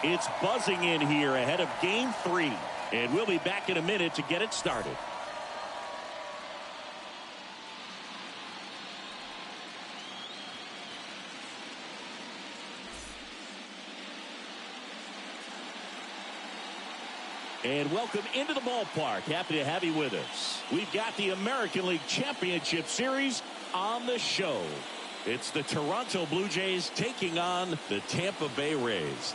It's buzzing in here ahead of Game 3. And we'll be back in a minute to get it started. And welcome into the ballpark. Happy to have you with us. We've got the American League Championship Series on the show. It's the Toronto Blue Jays taking on the Tampa Bay Rays.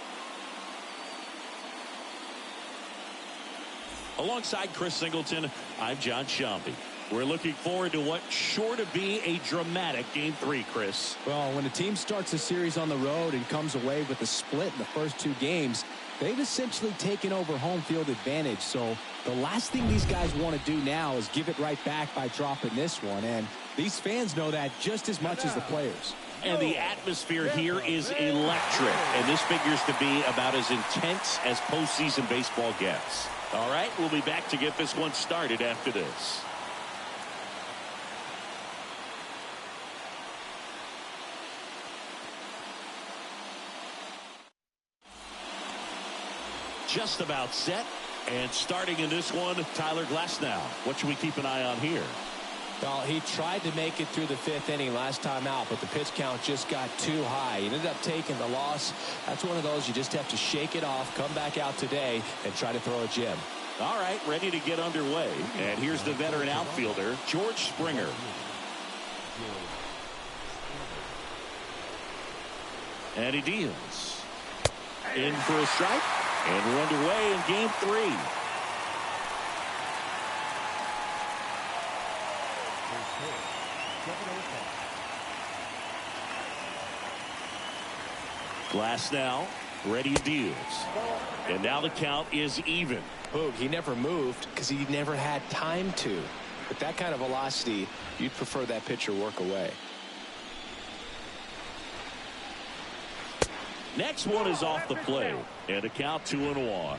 Alongside Chris Singleton, I'm John Shambi. We're looking forward to what's sure to be a dramatic Game 3, Chris. Well, when a team starts a series on the road and comes away with a split in the first 2 games, they've essentially taken over home field advantage. So the last thing these guys want to do now is give it right back by dropping this one. And these fans know that just as much as the players. And the atmosphere here is electric. And this figures to be about as intense as postseason baseball gets. All right, we'll be back to get this one started after this. Just about set, and starting in this one, Tyler Glasnow. What should we keep an eye on here? Well, he tried to make it through the 5th inning last time out, but the pitch count just got too high. He ended up taking the loss. That's one of those you just have to shake it off, come back out today, and try to throw a gem. All right, ready to get underway. And here's the veteran outfielder, George Springer. And he deals. In for a strike. And we're underway in Game 3. Glasnow, ready deals. And now the count is even. Boog, he never moved because he never had time to. With that kind of velocity, you'd prefer that pitcher work away. Next one is off the plate, and a count 2-1.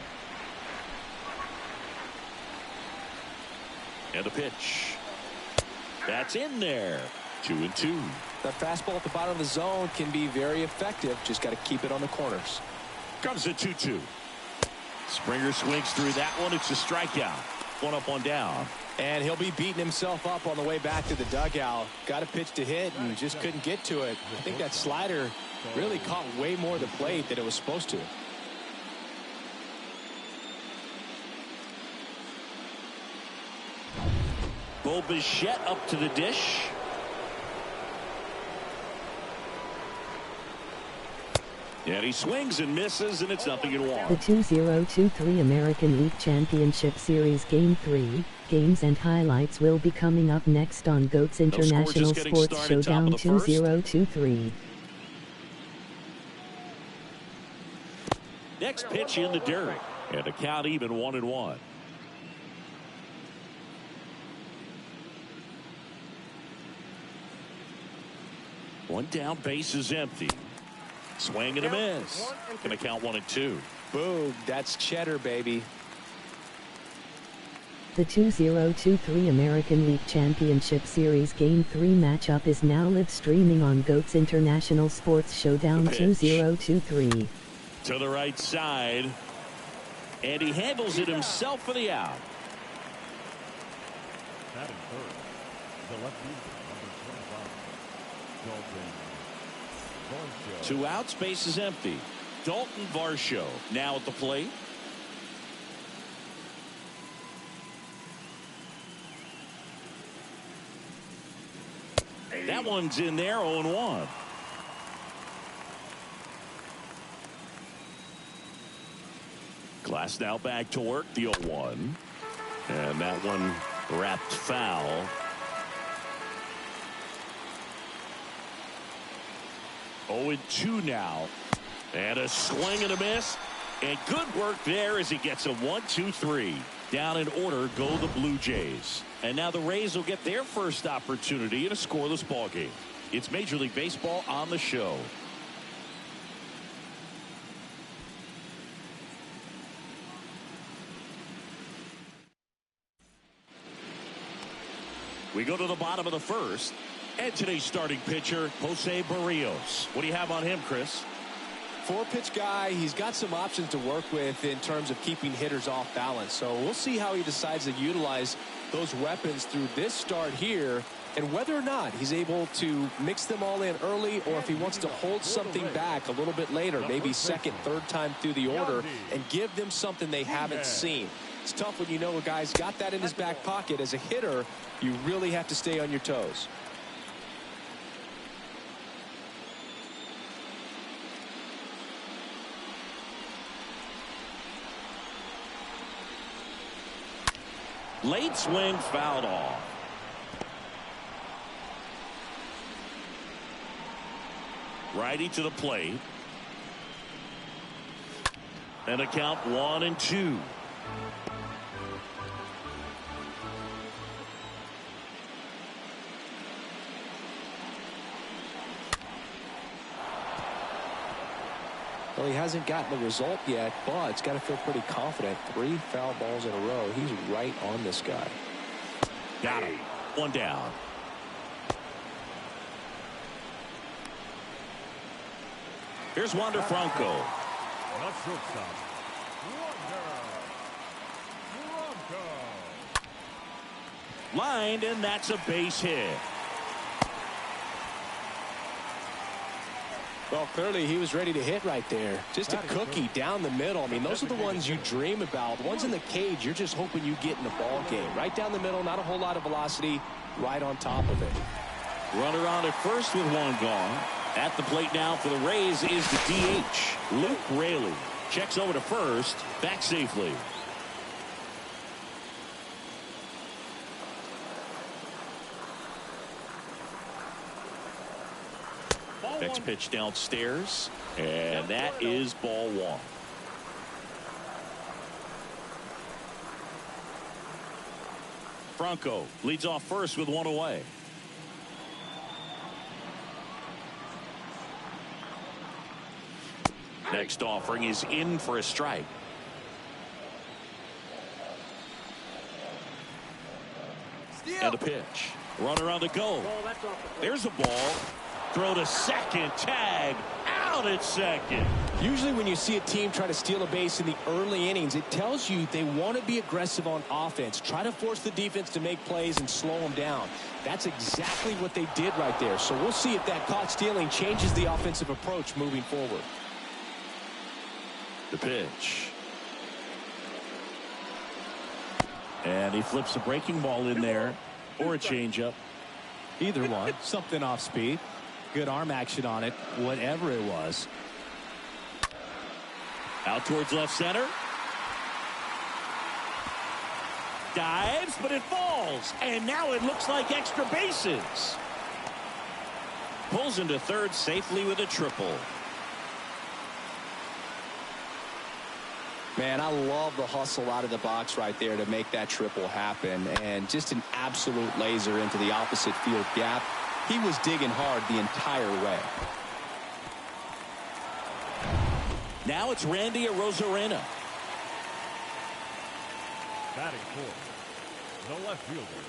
And a pitch. That's in there. 2-2. That fastball at the bottom of the zone can be very effective. Just got to keep it on the corners. Comes the 2-2. Springer swings through that one. It's a strikeout. 1 up, 1 down. And he'll be beating himself up on the way back to the dugout. Got a pitch to hit and just couldn't get to it. I think that slider really caught way more of the plate than it was supposed to. Bo Bichette up to the dish. And he swings and misses, and it's 0-1. The 2023 American League Championship Series Game 3 games and highlights will be coming up next on GOAT's International Sports Showdown 2023. Next pitch in the dirt, and a count even 1-1. One down, base is empty. Swing and a miss. Gonna count 1-2. Boog, that's cheddar, baby. The 2023 American League Championship Series Game 3 matchup is now live streaming on GOAT's International Sports Showdown 2023. To the right side, and he handles it himself for the out. Batting third, the left-hander, number 25, Dalton Varsho. 2 outs, base is empty. Dalton Varsho now at the plate. That one's in there, 0-1. Glasnow back to work, the 0-1. And that one wrapped foul. 0-2 now. And a swing and a miss. And good work there as he gets a 1-2-3. Down in order go the Blue Jays. And now the Rays will get their first opportunity in a scoreless ball game. It's Major League Baseball on the show. We go to the bottom of the first. And today's starting pitcher, Jose Barrios. What do you have on him, Chris? 4-pitch guy. He's got some options to work with in terms of keeping hitters off balance. So we'll see how he decides to utilize those weapons through this start here, and whether or not he's able to mix them all in early, or if he wants to hold something back a little bit later, maybe second, third time through the order, and give them something they haven't seen. It's tough when you know a guy's got that in his back pocket. As a hitter, you really have to stay on your toes. Late swing, fouled off. Righty to the plate. And a count 1-2. Well, he hasn't gotten the result yet, but it's got to feel pretty confident. 3 foul balls in a row. He's right on this guy. Got him. 1 down. Here's Wander Franco. Not shortstop. Franco. Lined, and that's a base hit. Well, clearly he was ready to hit right there. Just a cookie down the middle. I mean, those are the ones you dream about. The ones in the cage, you're just hoping you get in the ball game. Right down the middle, not a whole lot of velocity, right on top of it. Runner on at first with 1 gone. At the plate now for the Rays is the DH, Luke Raley. Checks over to first, back safely. Next pitch downstairs, and that is ball 1. Franco leads off first with 1 away. Next offering is in for a strike. And a pitch. Runner on the go. There's a ball. Throw to second. Tag. Out at second. Usually when you see a team try to steal a base in the early innings, it tells you they want to be aggressive on offense. Try to force the defense to make plays and slow them down. That's exactly what they did right there. So we'll see if that caught stealing changes the offensive approach moving forward. The pitch. And he flips a breaking ball in there, or a changeup. Either one. Something off speed. Good arm action on it, whatever it was. Out towards left center. Dives, but it falls. And now it looks like extra bases. Pulls into third safely with a triple. Man, I love the hustle out of the box right there to make that triple happen. And just an absolute laser into the opposite field gap. He was digging hard the entire way. Now it's Randy Arozarena. Batting fourth, the left fielder,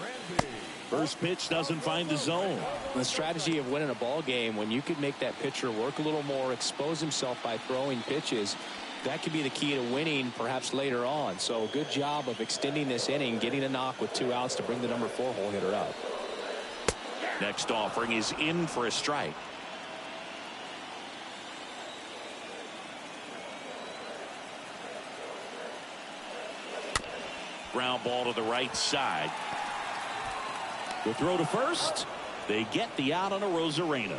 Randy. First pitch doesn't find the zone. The strategy of winning a ball game, when you could make that pitcher work a little more, expose himself by throwing pitches, that could be the key to winning perhaps later on. So good job of extending this inning, getting a knock with 2 outs to bring the number 4 hole hitter up. Next offering is in for a strike. Ground ball to the right side. The throw to first. They get the out on Arozarena.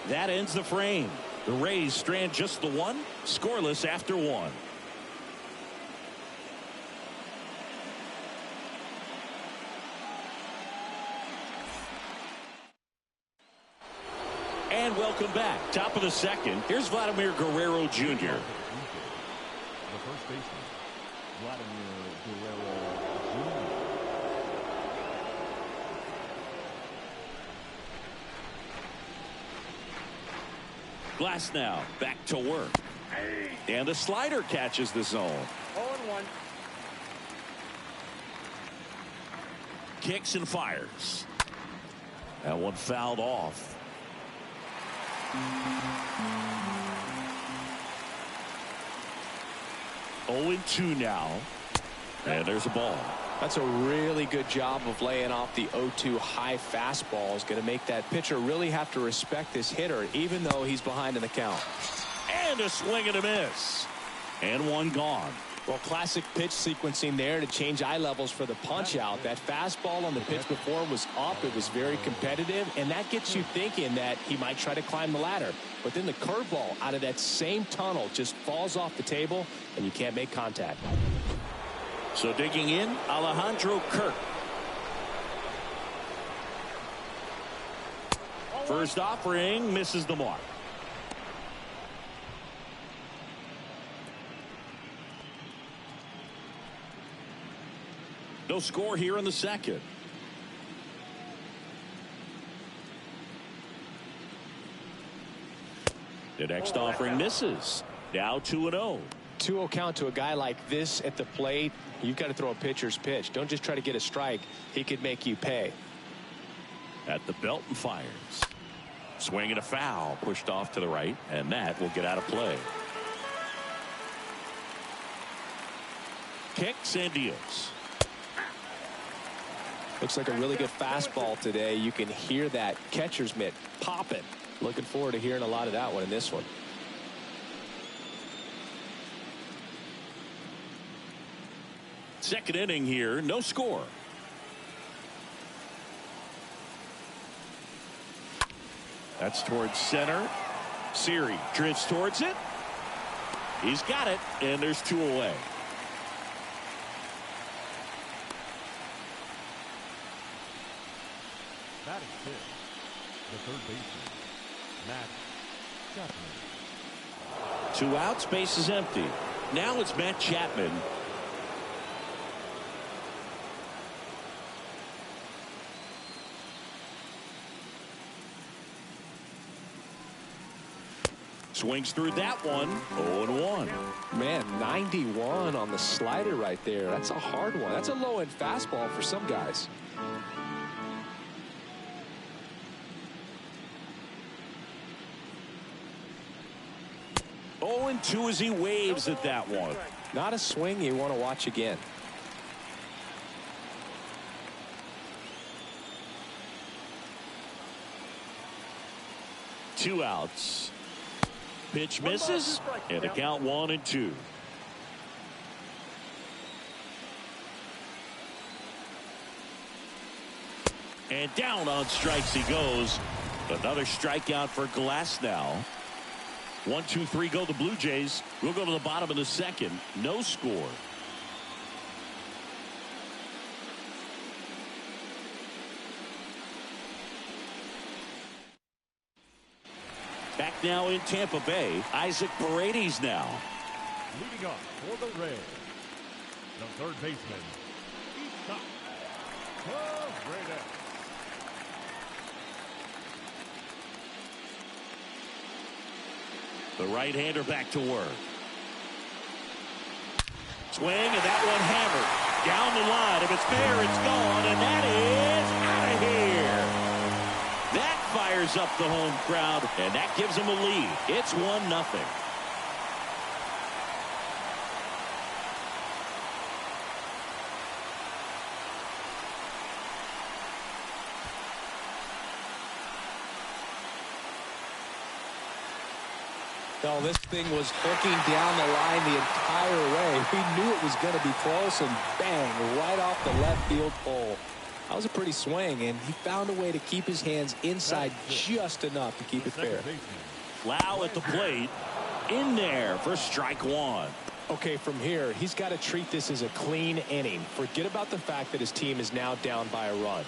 That ends the frame. The Rays strand just the 1, scoreless after 1. And welcome back. Top of the second. Here's Vladimir Guerrero Jr. The first baseman, Vladimir Guerrero Jr. Glass now back to work. And the slider catches the zone. 0-1. Kicks and fires. That one fouled off. 0-2 now. And there's a ball. That's a really good job of laying off the 0-2 high fastball. Is going to make that pitcher really have to respect this hitter, even though he's behind in the count. And a swing and a miss. And one gone. Well, classic pitch sequencing there to change eye levels for the punch out. That fastball on the pitch before was up. It was very competitive, and that gets you thinking that he might try to climb the ladder. But then the curveball out of that same tunnel just falls off the table, and you can't make contact. So digging in, Alejandro Kirk. First offering misses the mark. No score here in the second. The next offering misses. Now 2-0. 2-0 count to a guy like this at the plate. You've got to throw a pitcher's pitch. Don't just try to get a strike. He could make you pay. At the belt and fires. Swing and a foul. Pushed off to the right, and that will get out of play. Kicks and deals. Looks like a really good fastball today. You can hear that catcher's mitt popping. Looking forward to hearing a lot of that one in this one. Second inning here, no score. That's towards center. Siri drifts towards it. He's got it, and there's 2 away. Batting fifth, the third baseman, Matt Chapman. 2 outs, base is empty. Now it's Matt Chapman. Swings through that one. 0-1. Man, 91 on the slider right there. That's a hard one. That's a low-end fastball for some guys. And 2 as he waves at that one. Not a swing you want to watch again. Two outs. Pitch misses, and the count 1-2. And down on strikes he goes. Another strikeout for Glass now. 1-2-3 go the Blue Jays. We'll go to the bottom of the second. No score. Back now in Tampa Bay, Isaac Paredes now. Leading off for the Rays, the third baseman, Paredes. The right-hander back to work. Swing, and that one hammered. Down the line. If it's fair, it's gone, and that is out of here. That fires up the home crowd, and that gives them a lead. It's 1-0. No, this thing was hooking down the line the entire way. We knew it was going to be close, and bang, right off the left field pole. That was a pretty swing, and he found a way to keep his hands inside just enough to keep it fair. Lau at the plate. In there for strike one. Okay, from here, he's got to treat this as a clean inning. Forget about the fact that his team is now down by a run.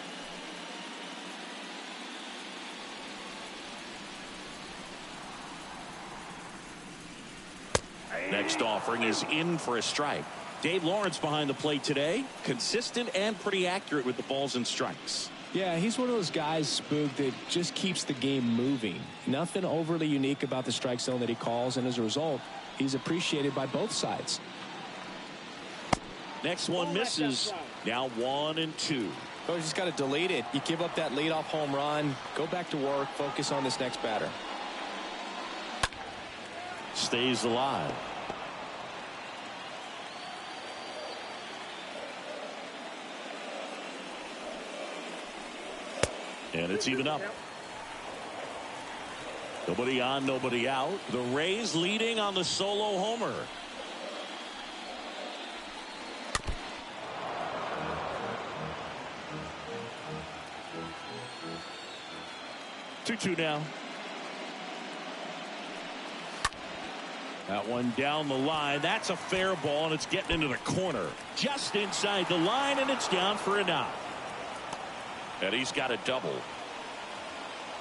Next offering is in for a strike. Dave Lawrence behind the plate today. Consistent and pretty accurate with the balls and strikes. Yeah, he's one of those guys, Spook, that just keeps the game moving. Nothing overly unique about the strike zone that he calls, and as a result, he's appreciated by both sides. Next one misses. Now 1-2. Oh, you just got to delete it. You give up that leadoff home run, go back to work, focus on this next batter. Stays alive. And it's even up. Nobody on, nobody out. The Rays leading on the solo homer. 2-2 now. That one down the line. That's a fair ball, and it's getting into the corner. Just inside the line, and it's down for a knock. And he's got a double.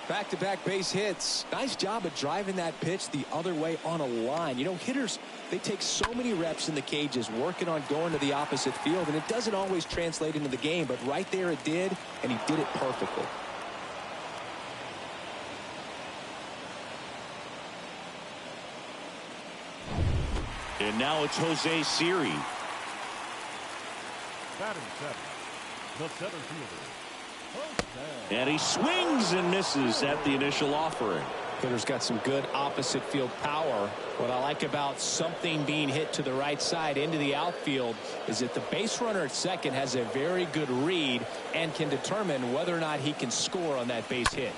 Back-to-back base hits. Nice job of driving that pitch the other way on a line. You know, hitters, they take so many reps in the cages working on going to the opposite field, and it doesn't always translate into the game, but right there it did, and he did it perfectly. And now it's Jose Siri. Batting seven, the center fielder. And he swings and misses at the initial offering. Hitter's got some good opposite field power. What I like about something being hit to the right side into the outfield is that the base runner at second has a very good read and can determine whether or not he can score on that base hit.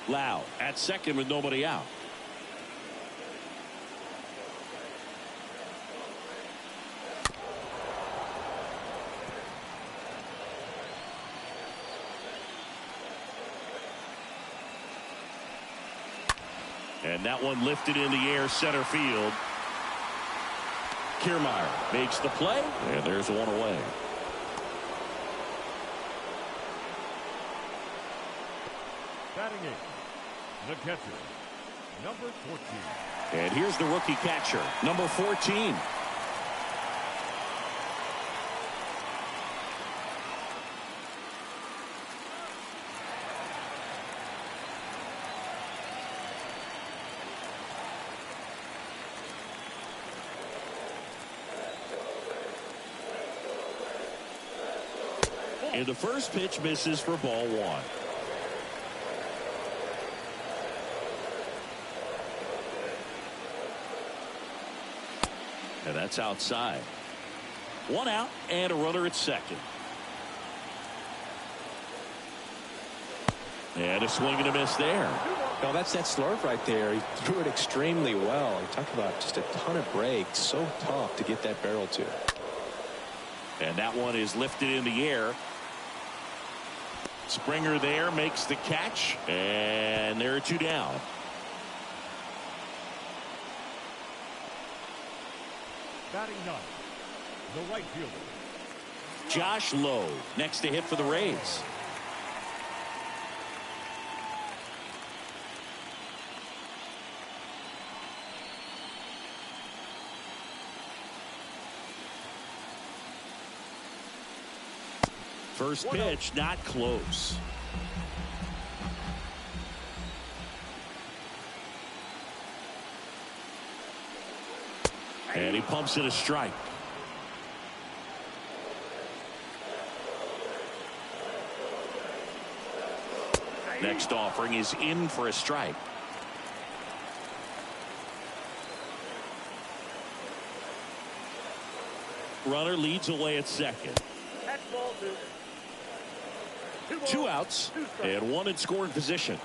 Lau at second with nobody out. And that one lifted in the air center field. Kiermaier makes the play, and there's one away. Batting eight, the catcher, number 14. And here's the rookie catcher, number 14. And the first pitch misses for ball one. And that's outside. One out and a runner at second. And a swing and a miss there. No, that's that slurve right there. He threw it extremely well. And talk about just a ton of breaks. So tough to get that barrel to. And that one is lifted in the air. Springer there makes the catch, and there are two down. Batting ninth, the right fielder, Josh Lowe next to hit for the Rays. First pitch, not close. And he pumps it a strike. Next offering is in for a strike. Runner leads away at second. Two outs and one in scoring position.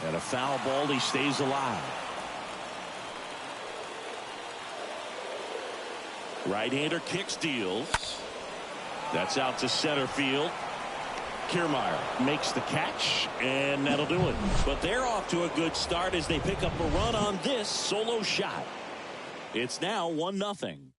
And a foul ball. He stays alive. Right-hander kicks, deals. That's out to center field. Kiermaier makes the catch, and that'll do it. But they're off to a good start as they pick up a run on this solo shot. It's now 1-0.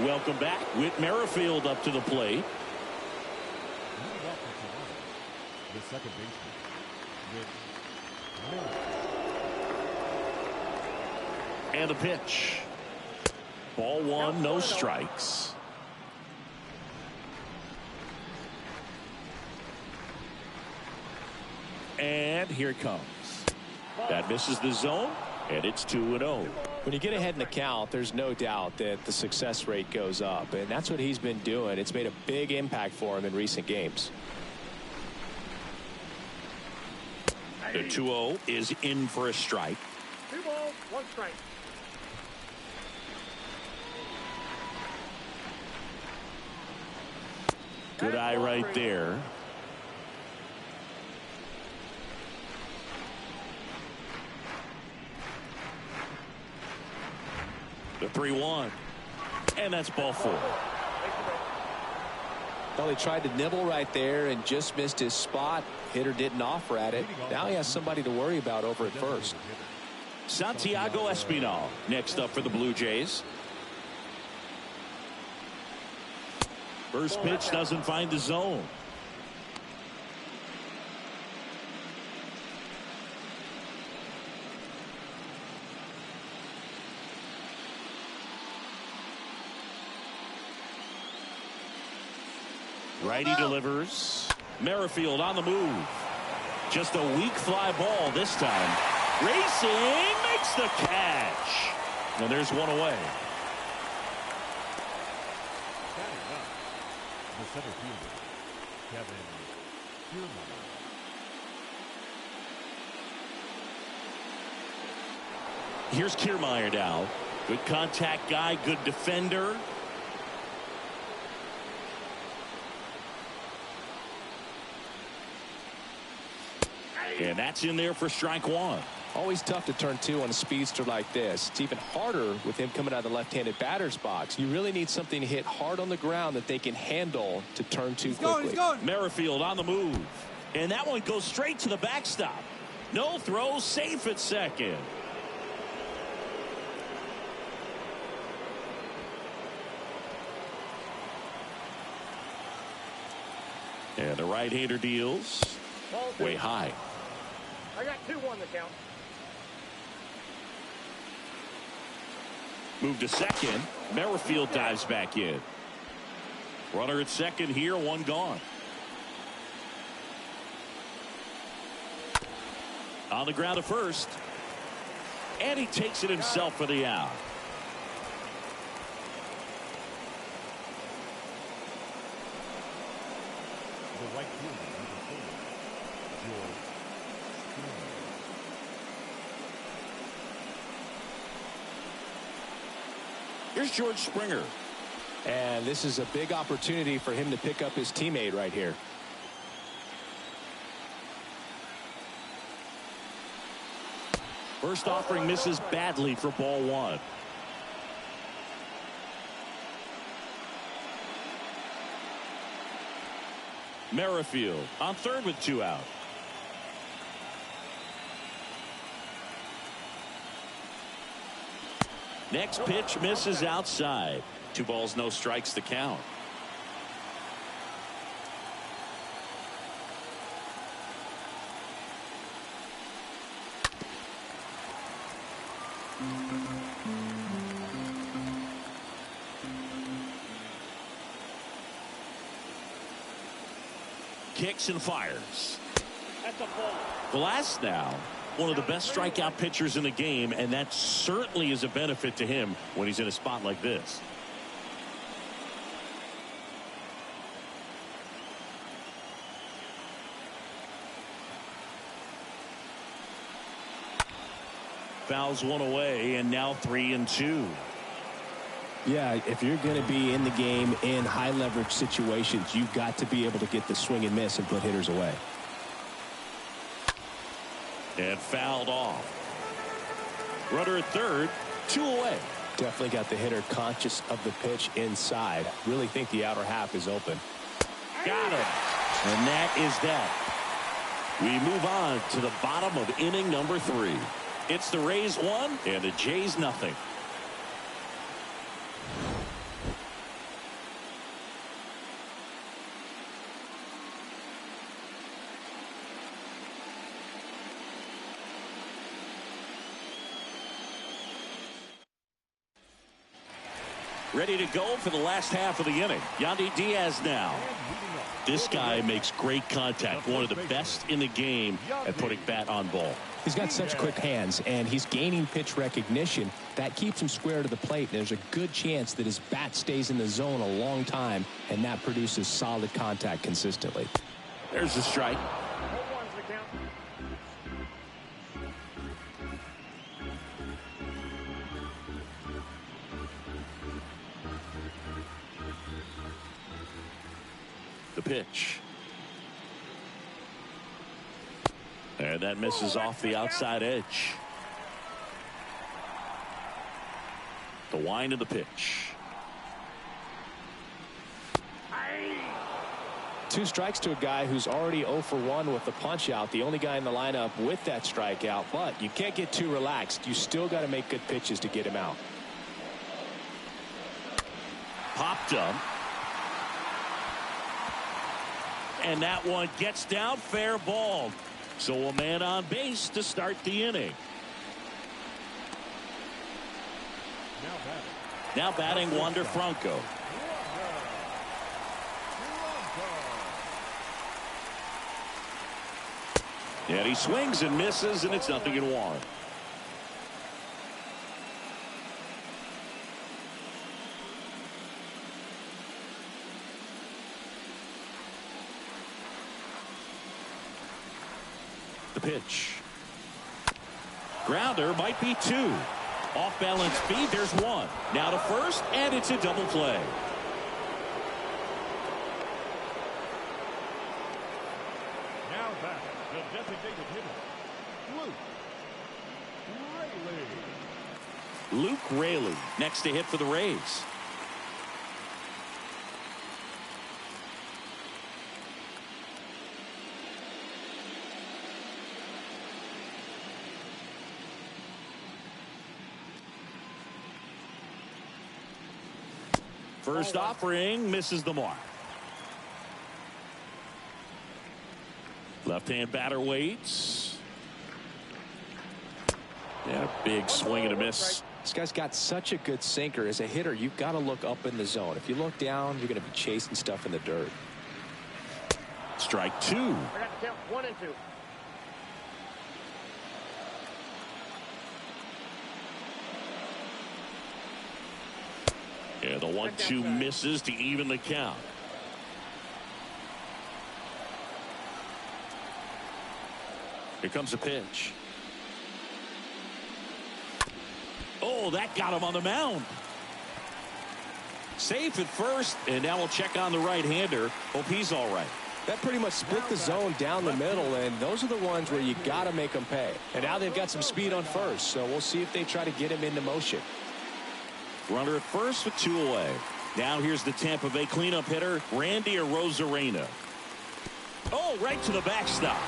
Welcome back. Whit Merrifield up to the plate. the second baseman. And a pitch. Ball one, no strikes. And here it comes. That misses the zone, and it's 2-0. When you get ahead in the count, there's no doubt that the success rate goes up, and that's what he's been doing. It's made a big impact for him in recent games. The 2-0 is in for a strike. 2 balls, 1 strike. Good eye right there. The 3-1. And that's ball 4. Well, he tried to nibble right there and just missed his spot. Hitter didn't offer at it. Now he has somebody to worry about over at first. Santiago Espinal next up for the Blue Jays. First pitch doesn't find the zone. Righty delivers. Merrifield on the move. Just a weak fly ball this time. Racing makes the catch. And there's one away. The center fielder, Kevin Kiermaier. Here's Kiermaier now. Good contact guy, good defender. And that's in there for strike 1. Always tough to turn 2 on a speedster like this. It's even harder with him coming out of the left-handed batter's box. You really need something to hit hard on the ground that they can handle to turn 2 quickly. Merrifield on the move. And that one goes straight to the backstop. No throw, safe at second. And the right-hander deals way high. I got 2-1 the count. Move to second. Merrifield dives back in. Runner at second here, 1 gone. On the ground to first. And he takes it himself for the out. The right fielder, number 4, George. Here's George Springer. And this is a big opportunity for him to pick up his teammate right here. First offering misses badly for ball 1. Merrifield on third with 2 out. Next pitch misses outside. 2 balls, no strikes to count. Kicks and fires. That's a ball. Glass now, one of the best strikeout pitchers in the game, and that certainly is a benefit to him when he's in a spot like this. Fouls one away, and now 3-2. Yeah, if you're going to be in the game in high leverage situations, you've got to be able to get the swing and miss and put hitters away. And fouled off. Runner at third, 2 away. Definitely got the hitter conscious of the pitch inside. Really think the outer half is open. Got him. And that is that. We move on to the bottom of inning number 3. It's the Rays 1 and the Jays nothing. Ready to go for the last half of the inning. Yandy Diaz now. And moving up, This guy makes great contact. One of the best in the game at putting bat on ball. He's got such quick hands, and he's gaining pitch recognition. That keeps him square to the plate. There's a good chance that his bat stays in the zone a long time, and that produces solid contact consistently. There's the strike. The pitch. And that misses off the outside edge. The wind of the pitch. 2 strikes to a guy who's already 0 for 1 with the punch out. The only guy in the lineup with that strikeout. But you can't get too relaxed. You still got to make good pitches to get him out. Popped up. And that one gets down, fair ball. So a man on base to start the inning. Now batting Wander Franco. And he swings and misses, and it's 0-1. The pitch. Grounder might be 2. Off balance feed. There's 1. Now to first, and it's a double play. Now back, the designated hitter, Luke Raley. Luke Raley next to hit for the Rays. First offering misses the mark. Left-hand batter waits. And a big swing and a miss. This guy's got such a good sinker. As a hitter, you've got to look up in the zone. If you look down, you're going to be chasing stuff in the dirt. Strike 2. I got to count 1 and 2. Yeah, the 1-2 misses to even the count. Here comes a pitch. Oh, that got him on the mound. Safe at first, and now we'll check on the right-hander. Hope he's all right. That pretty much split the zone down the middle, and those are the ones where you got to make them pay. And now they've got some speed on first, so we'll see if they try to get him into motion. Runner at first with 2 away. Now here's the Tampa Bay cleanup hitter, Randy Arozarena. Oh, right to the backstop.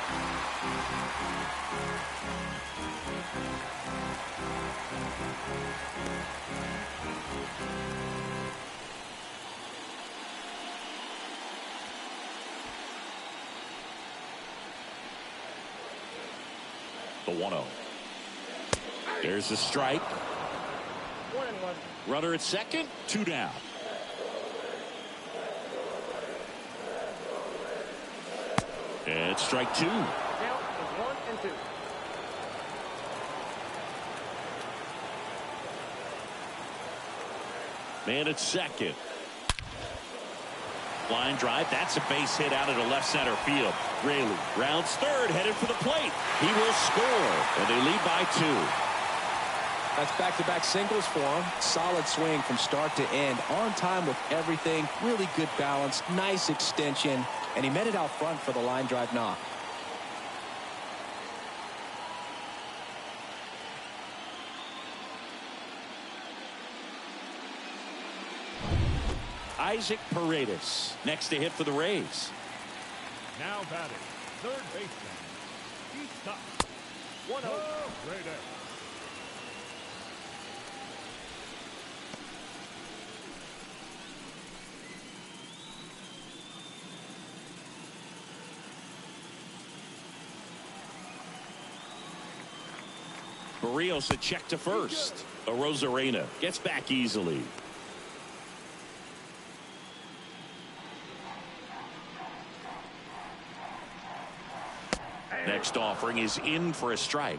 The 1-0. There's the strike. 1 and 1. Runner at second, 2 down. And strike 2. Count is 1 and 2. Man at second. Line drive. That's a base hit out into left center field. Raley rounds third, headed for the plate. He will score, and they lead by 2. That's back-to-back singles for him. Solid swing from start to end. On time with everything. Really good balance. Nice extension. And he met it out front for the line drive knock. Isaac Paredes next to hit for the Rays. Now batting, third baseman, he stops. 1-0, Paredes. Barrios a check to first. Arozarena gets back easily. Next offering is in for a strike.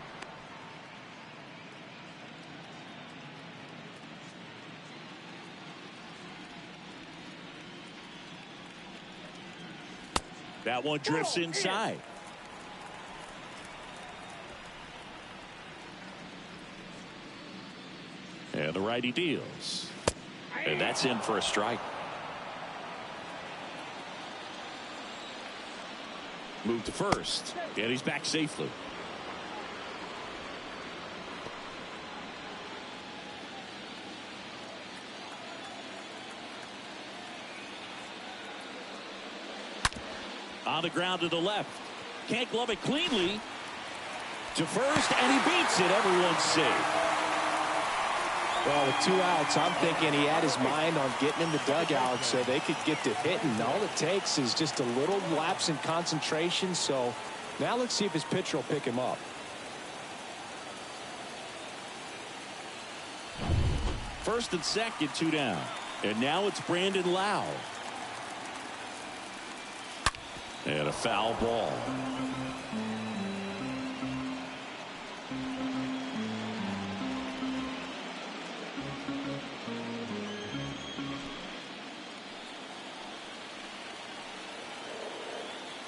That one drifts inside. And the righty deals. And that's in for a strike. Move to first. And he's back safely. On the ground to the left. Can't glove it cleanly. To first, and he beats it. Everyone's safe. Well, with 2 outs, I'm thinking he had his mind on getting in the dugout so they could get to hitting. All it takes is just a little lapse in concentration. So now let's see if his pitcher will pick him up. First and second, 2 down. And now it's Brandon Lau. And a foul ball.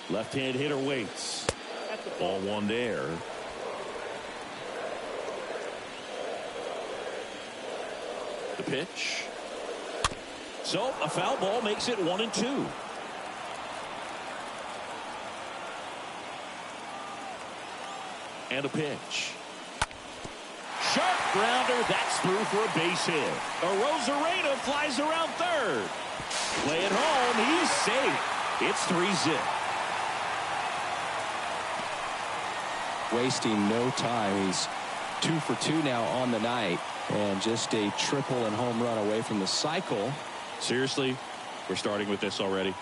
Left-hand hitter waits. Ball one there. The pitch. So a foul ball makes it 1-2. And a pitch. Sharp grounder. That's through for a base hit. Arozarena flies around third. Play it home. He's safe. It's 3-zip. Wasting no time. He's 2 for 2 now on the night, and just a triple and home run away from the cycle. Seriously, we're starting with this already.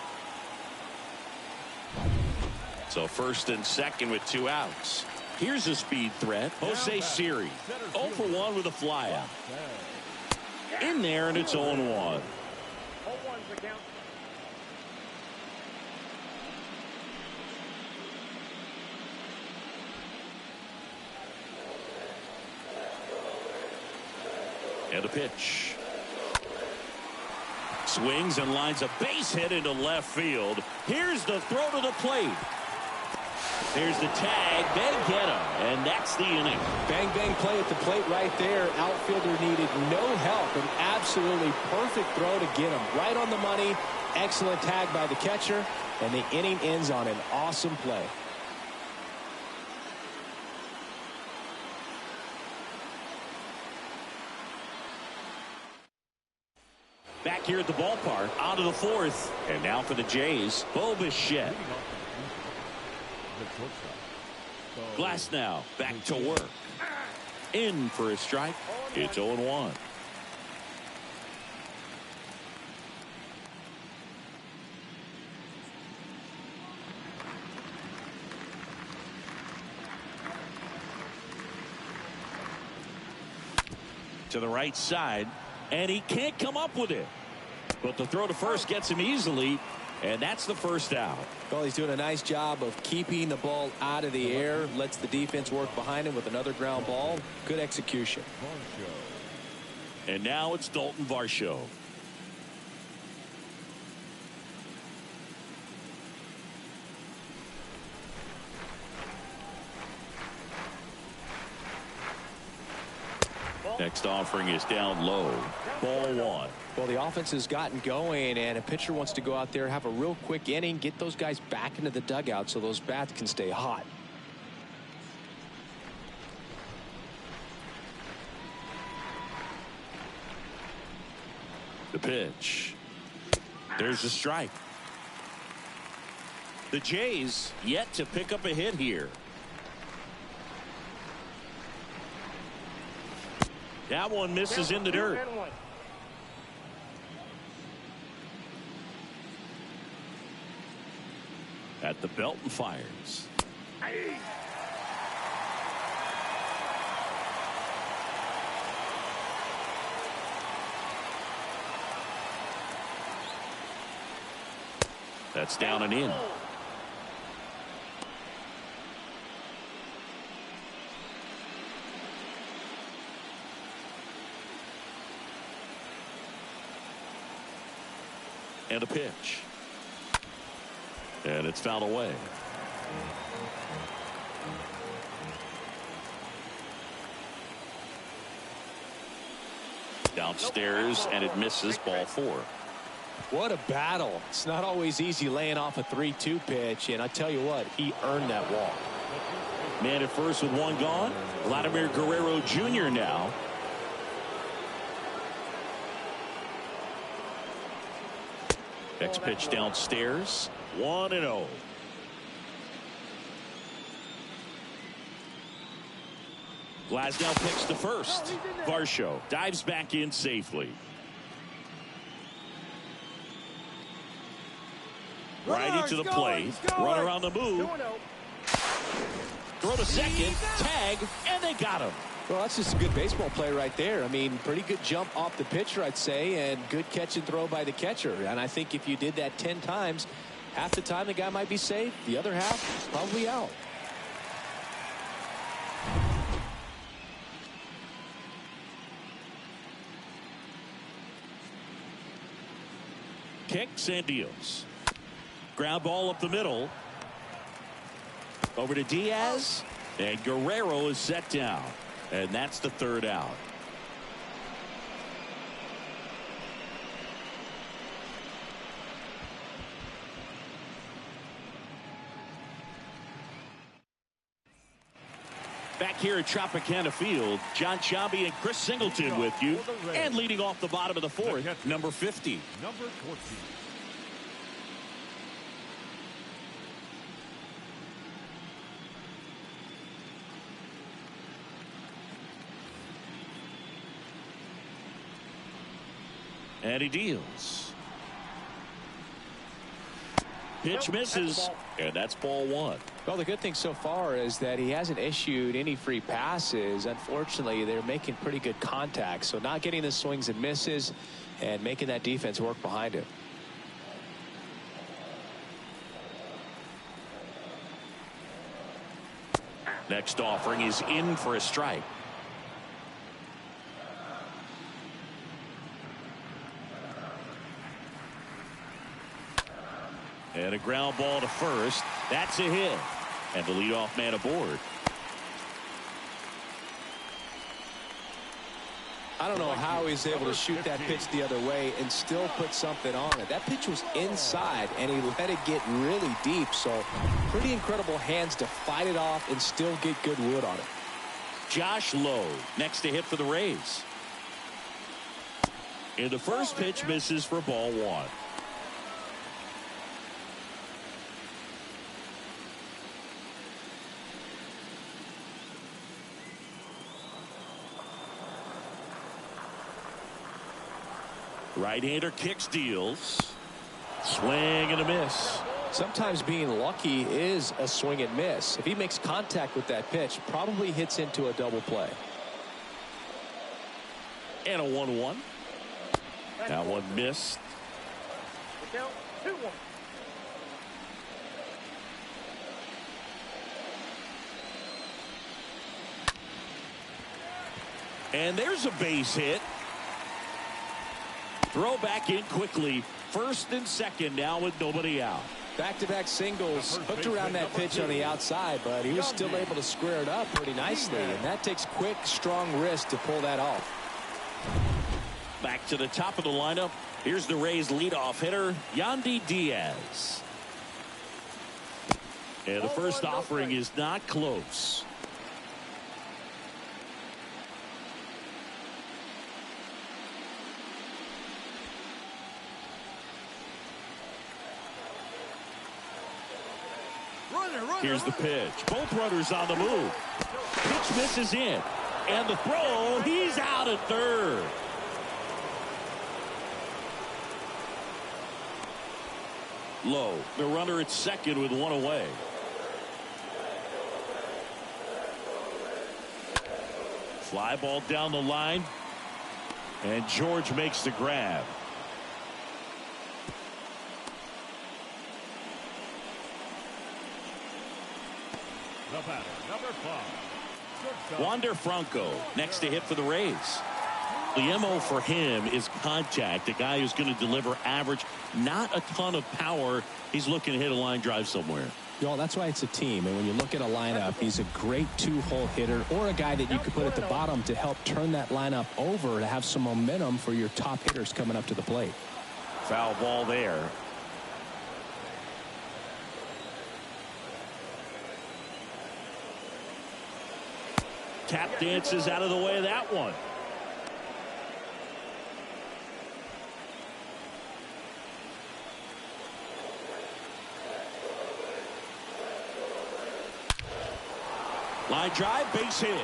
So first and second with 2 outs. Here's a speed threat. Jose Siri 0 for 1 with a flyout. In there, and it's 0-1. 0-1's the count. And a pitch. Swings and lines a base hit into left field. Here's the throw to the plate. There's the tag. They get him. And that's the inning. Bang, bang play at the plate right there. Outfielder needed no help. An absolutely perfect throw to get him. Right on the money. Excellent tag by the catcher. And the inning ends on an awesome play. Back here at the ballpark, on to the 4th. And now for the Jays, Bo Bichette. Glass now back to work. In for a strike. It's 0-1. To the right side, and he can't come up with it. But the throw to first gets him easily, and that's the first out. Well, he's doing a nice job of keeping the ball out of the air, lets the defense work behind him with another ground ball. Good execution. And now it's Dalton Varsho. Next offering is down low. Ball 1. Well, the offense has gotten going, and a pitcher wants to go out there, have a real quick inning, get those guys back into the dugout so those bats can stay hot. The pitch. There's a strike. The Jays yet to pick up a hit here. That one misses in the dirt. At the belt and fires. That's down and in. And the pitch. And it's fouled away. Downstairs, and it misses. Ball 4. What a battle. It's not always easy laying off a 3-2 pitch, and I tell you what, he earned that walk. Man at first with one gone. Vladimir Guerrero Jr. now. Next pitch downstairs. 1-0. Glasnow picks the first. Varsho dives back in safely. Right into the plate. Runner on the move. Throw to second. Tag. And they got him. Well, that's just a good baseball play right there. I mean, pretty good jump off the pitcher, I'd say, and good catch and throw by the catcher. And I think if you did that 10 times, half the time the guy might be safe. The other half, probably out. Kicks and deals. Ground ball up the middle. Over to Diaz. And Guerrero is set down. And that's the third out. Back here at Tropicana Field, John Sciambi and Chris Singleton with you. And leading off the bottom of the fourth, number 50. Number 14. And he deals. Pitch misses, and that's ball 1. Well, the good thing so far is that he hasn't issued any free passes. Unfortunately, they're making pretty good contact, so not getting the swings and misses and making that defense work behind him. Next offering is in for a strike. And a ground ball to first. That's a hit. And the leadoff man aboard. I don't know how he's able to shoot that pitch the other way and still put something on it. That pitch was inside, and he let it get really deep. So pretty incredible hands to fight it off and still get good wood on it. Josh Lowe next to hit for the Rays. And the first pitch misses for ball 1. Right-hander kicks, deals. Swing and a miss. Sometimes being lucky is a swing and miss. If he makes contact with that pitch, probably hits into a double play. And a 1-1. That one missed. The count 2-1. And there's a base hit. Throw back in quickly. First and second now with nobody out. Back-to-back singles hooked around that pitch on the outside, but he was still able to square it up pretty nicely, and that takes quick, strong wrist to pull that off. Back to the top of the lineup. Here's the Rays leadoff hitter, Yandy Diaz. And the first offering is not close. Here's the pitch. Both runners on the move. Pitch misses in. And the throw, he's out at third. Low, the runner at second with one away. Fly ball down the line. And George makes the grab. The batter, number 5. Wander Franco next to hit for the Rays. The MO for him is contact. A guy who's going to deliver average, not a ton of power. He's looking to hit a line drive somewhere. Well, that's why it's a team. And when you look at a lineup, he's a great two-hole hitter or a guy that you could put at the bottom to help turn that lineup over to have some momentum for your top hitters coming up to the plate. Foul ball there. Tap dances out of the way of that one. Line drive, base hit.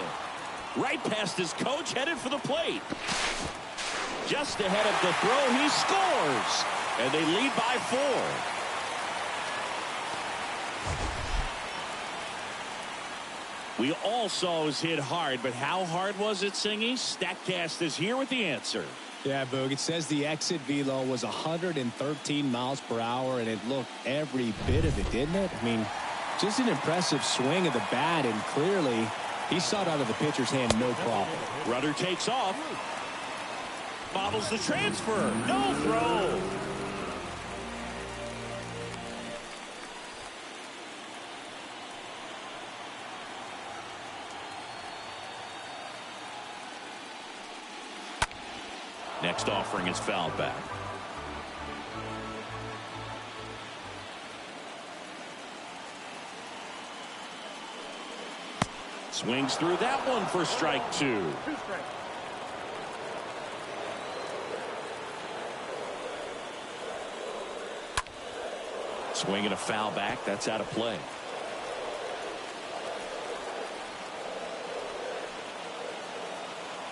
Right past his coach, headed for the plate. Just ahead of the throw, he scores. And they lead by 4. We all saw it was hit hard, but how hard was it, Singy? StatCast is here with the answer. Yeah, Boog, it says the exit velo was 113 miles per hour, and it looked every bit of it, didn't it? I mean, just an impressive swing of the bat, and clearly he saw it out of the pitcher's hand no problem. Rudder takes off. Bobbles the transfer. No throw. Next offering is fouled back. Swings through that one for strike 2. 2 strikes. Swinging a foul back. That's out of play.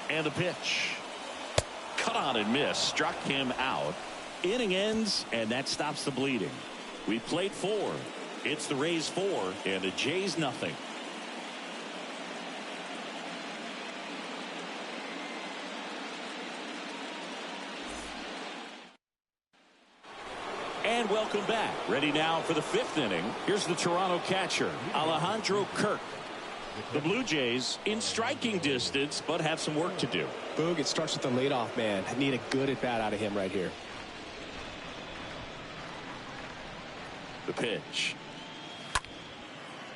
And the pitch. Cut on and miss. Struck him out. Inning ends, and that stops the bleeding. We played 4. It's the Rays 4 and the Jays nothing. And welcome back. Ready now for the 5th inning. Here's the Toronto catcher, Alejandro Kirk. The Blue Jays in striking distance, but have some work to do. Boog, it starts with the leadoff man. I need a good at-bat out of him right here. The pitch.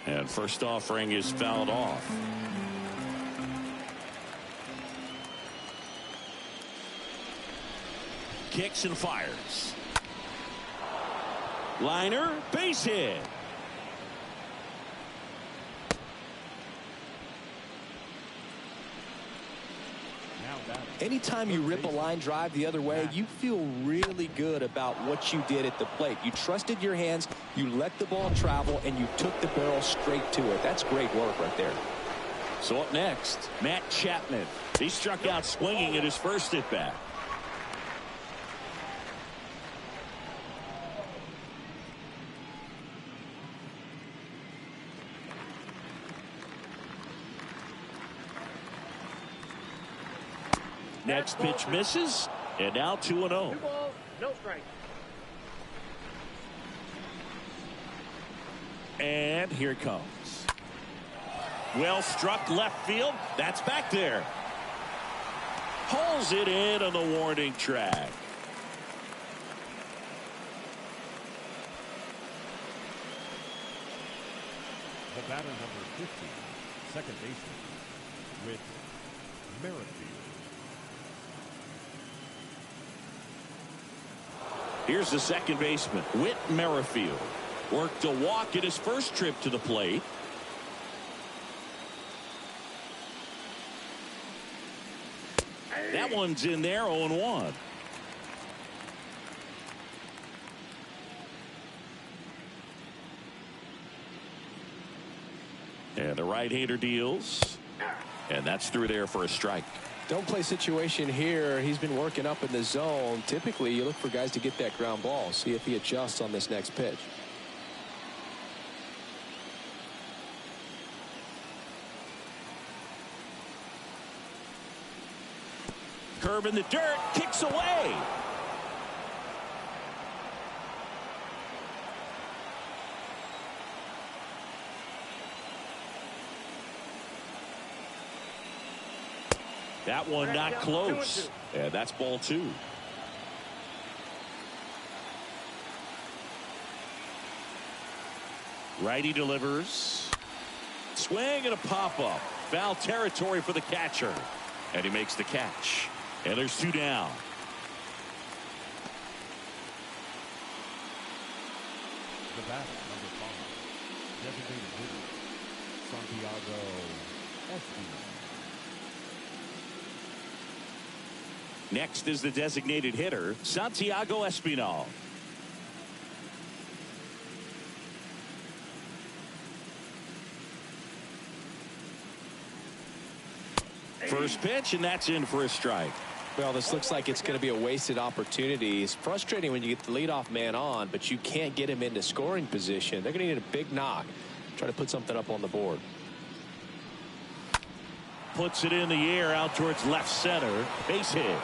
And first offering is fouled off. Kicks and fires. Liner, base hit. Anytime you rip a line drive the other way, you feel really good about what you did at the plate. You trusted your hands, you let the ball travel, and you took the barrel straight to it. That's great work right there. So up next, Matt Chapman. He struck out swinging at his first at bat. Next pitch misses, and now 2-0. 2 balls, no strikes. And here it comes. Well struck left field. That's back there. Pulls it in on the warning track. The batter number 50, second baseman, Whit Merrifield. Here's the second baseman, Whit Merrifield. Worked a walk at his first trip to the plate. That one's in there, 0-1. And the right-hander deals. And that's through there for a strike. Don't play situation here. He's been working up in the zone. Typically, you look for guys to get that ground ball. See if he adjusts on this next pitch. Curve in the dirt, kicks away. That one not close. Yeah, that's ball 2. Righty delivers. Swing and a pop-up. Foul territory for the catcher. And he makes the catch. And there's 2 down. The batter, number 5. Designated hitter, Santiago Espinal. Next is the designated hitter, Santiago Espinal. First pitch, and that's in for a strike. Well, this looks like it's going to be a wasted opportunity. It's frustrating when you get the leadoff man on, but you can't get him into scoring position. They're going to need a big knock. Try to put something up on the board. Puts it in the air out towards left center. Base hit.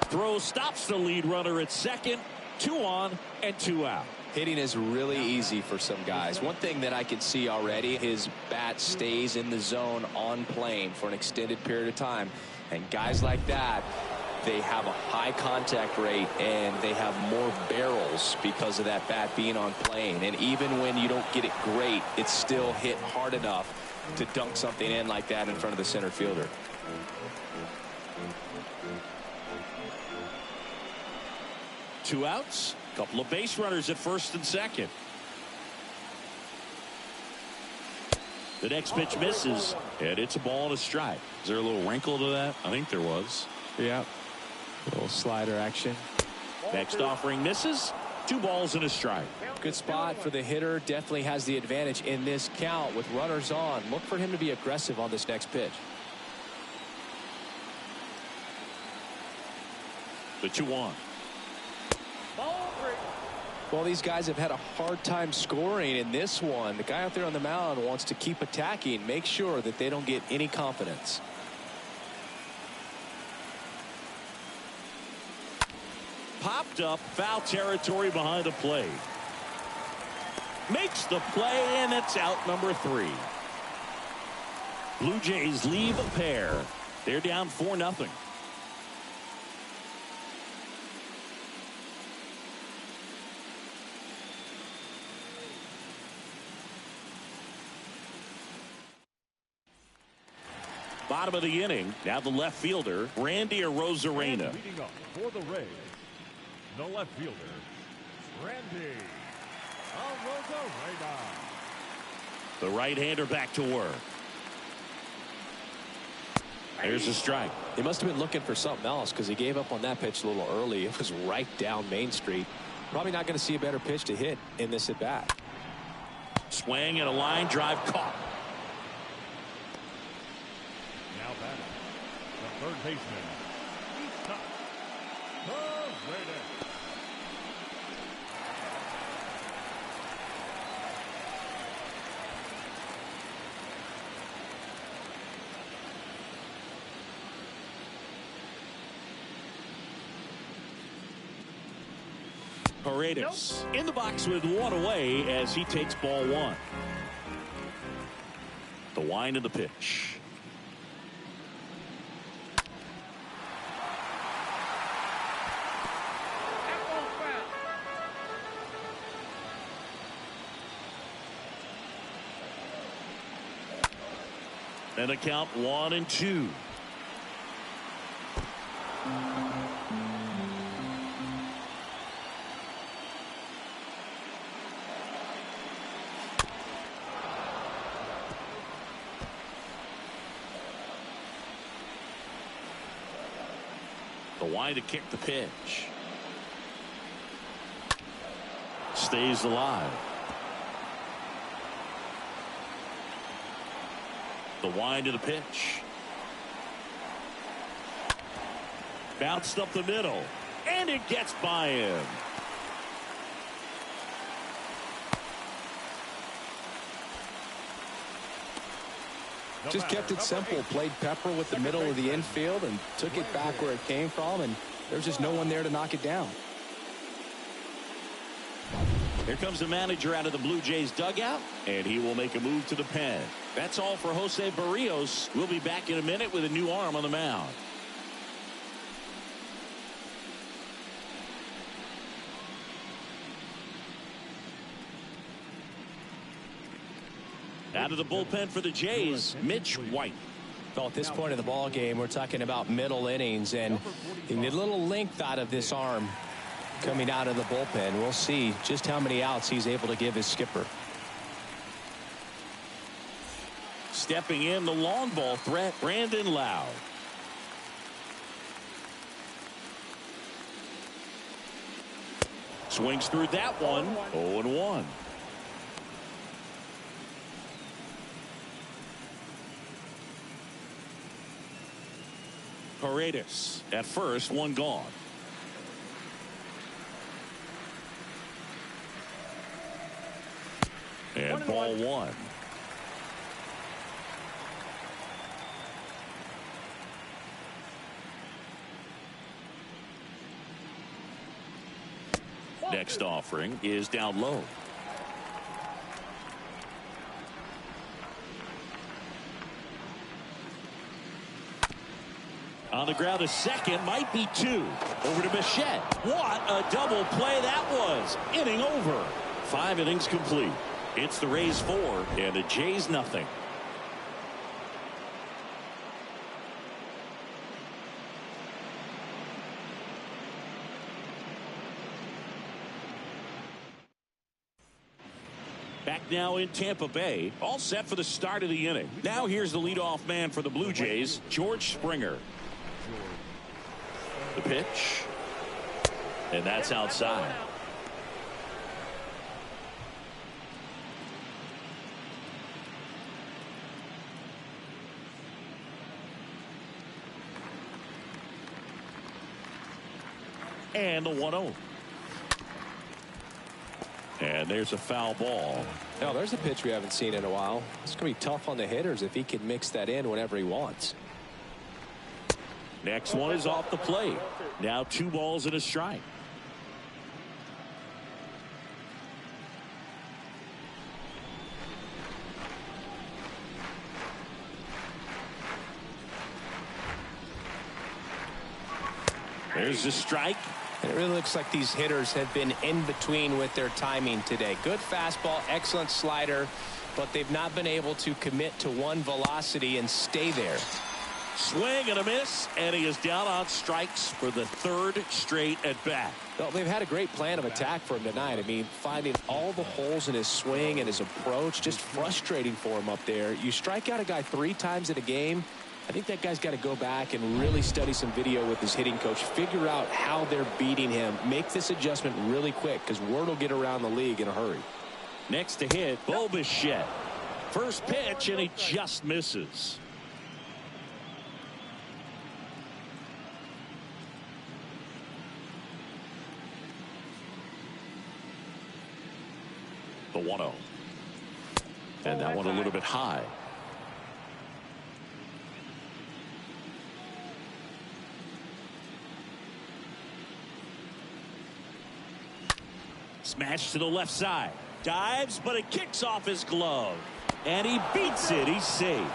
Throw stops the lead runner at second. 2 on and 2 out. Hitting is really easy for some guys. One thing that I can see already, his bat stays in the zone on plane for an extended period of time. And guys like that, they have a high contact rate and they have more barrels because of that bat being on plane. And even when you don't get it great, it's still hit hard enough to dunk something in like that in front of the center fielder. Two outs. Couple of base runners at first and second. The next pitch misses, and it's a ball and a strike. Is there a little wrinkle to that? I think there was. Yeah. A little slider action. Next offering misses. 2 balls and a strike. Good spot for the hitter. Definitely has the advantage in this count with runners on. Look for him to be aggressive on this next pitch. The 2-1. Well, these guys have had a hard time scoring in this one. The guy out there on the mound wants to keep attacking, make sure that they don't get any confidence. Popped up, foul territory behind the plate. Makes the play, and it's out number 3. Blue Jays leave a pair. They're down 4-0. Bottom of the inning. Now the left fielder, Randy Arozarena. Leading up for the Rays, the left fielder, Randy Arozarena. The right-hander back to work. There's a strike. He must have been looking for something else because he gave up on that pitch a little early. It was right down Main Street. Probably not going to see a better pitch to hit in this at bat. Swing and a line drive caught. Now batting, the third baseman, Paredes in the box with 1 away as he takes ball 1. The wind of the pitch. And a count 1-2. The wind to kick the pitch. Stays alive. The wind of the pitch. Bounced up the middle. And it gets by him. Just kept it simple. Played pepper with the middle of the infield and took it back where it came from. And there's just no one there to knock it down. Here comes the manager out of the Blue Jays dugout, and he will make a move to the pen. That's all for Jose Barrios. We'll be back in a minute with a new arm on the mound. Out of the bullpen for the Jays, Mitch White. Well, at this point of the ball game, we're talking about middle innings, and you need a little length out of this arm coming out of the bullpen. We'll see just how many outs he's able to give his skipper. Stepping in, the long ball threat, Brandon Lowe. Swings through that one. 0-1. Paredes at first, one gone. And ball one. Next offering is down low. On the ground, a second, might be two. Over to Bichette. What a double play that was. Inning over. 5 innings complete. It's the Rays 4 and the Jays nothing. Back now in Tampa Bay, all set for the start of the inning. Now here's the leadoff man for the Blue Jays, George Springer. The pitch, and that's outside. And the 1-0. And there's a foul ball. Now there's a pitch we haven't seen in a while. It's going to be tough on the hitters if he can mix that in whenever he wants. Next one is off the plate. Now 2 balls and a strike. There's the strike. And it really looks like these hitters have been in between with their timing today. Good fastball, excellent slider, but they've not been able to commit to one velocity and stay there. Swing and a miss, and he is down on strikes for the 3rd straight at bat. Well, they've had a great plan of attack for him tonight. I mean, finding all the holes in his swing and his approach, just frustrating for him up there. You strike out a guy 3 times in a game, I think that guy's got to go back and really study some video with his hitting coach, figure out how they're beating him, make this adjustment really quick, because word will get around the league in a hurry. Next to hit, Bo Bichette. First pitch, and he just misses. The 1-0. And that one a little bit high. Smash to the left side. Dives, but it kicks off his glove. And he beats it. He's safe.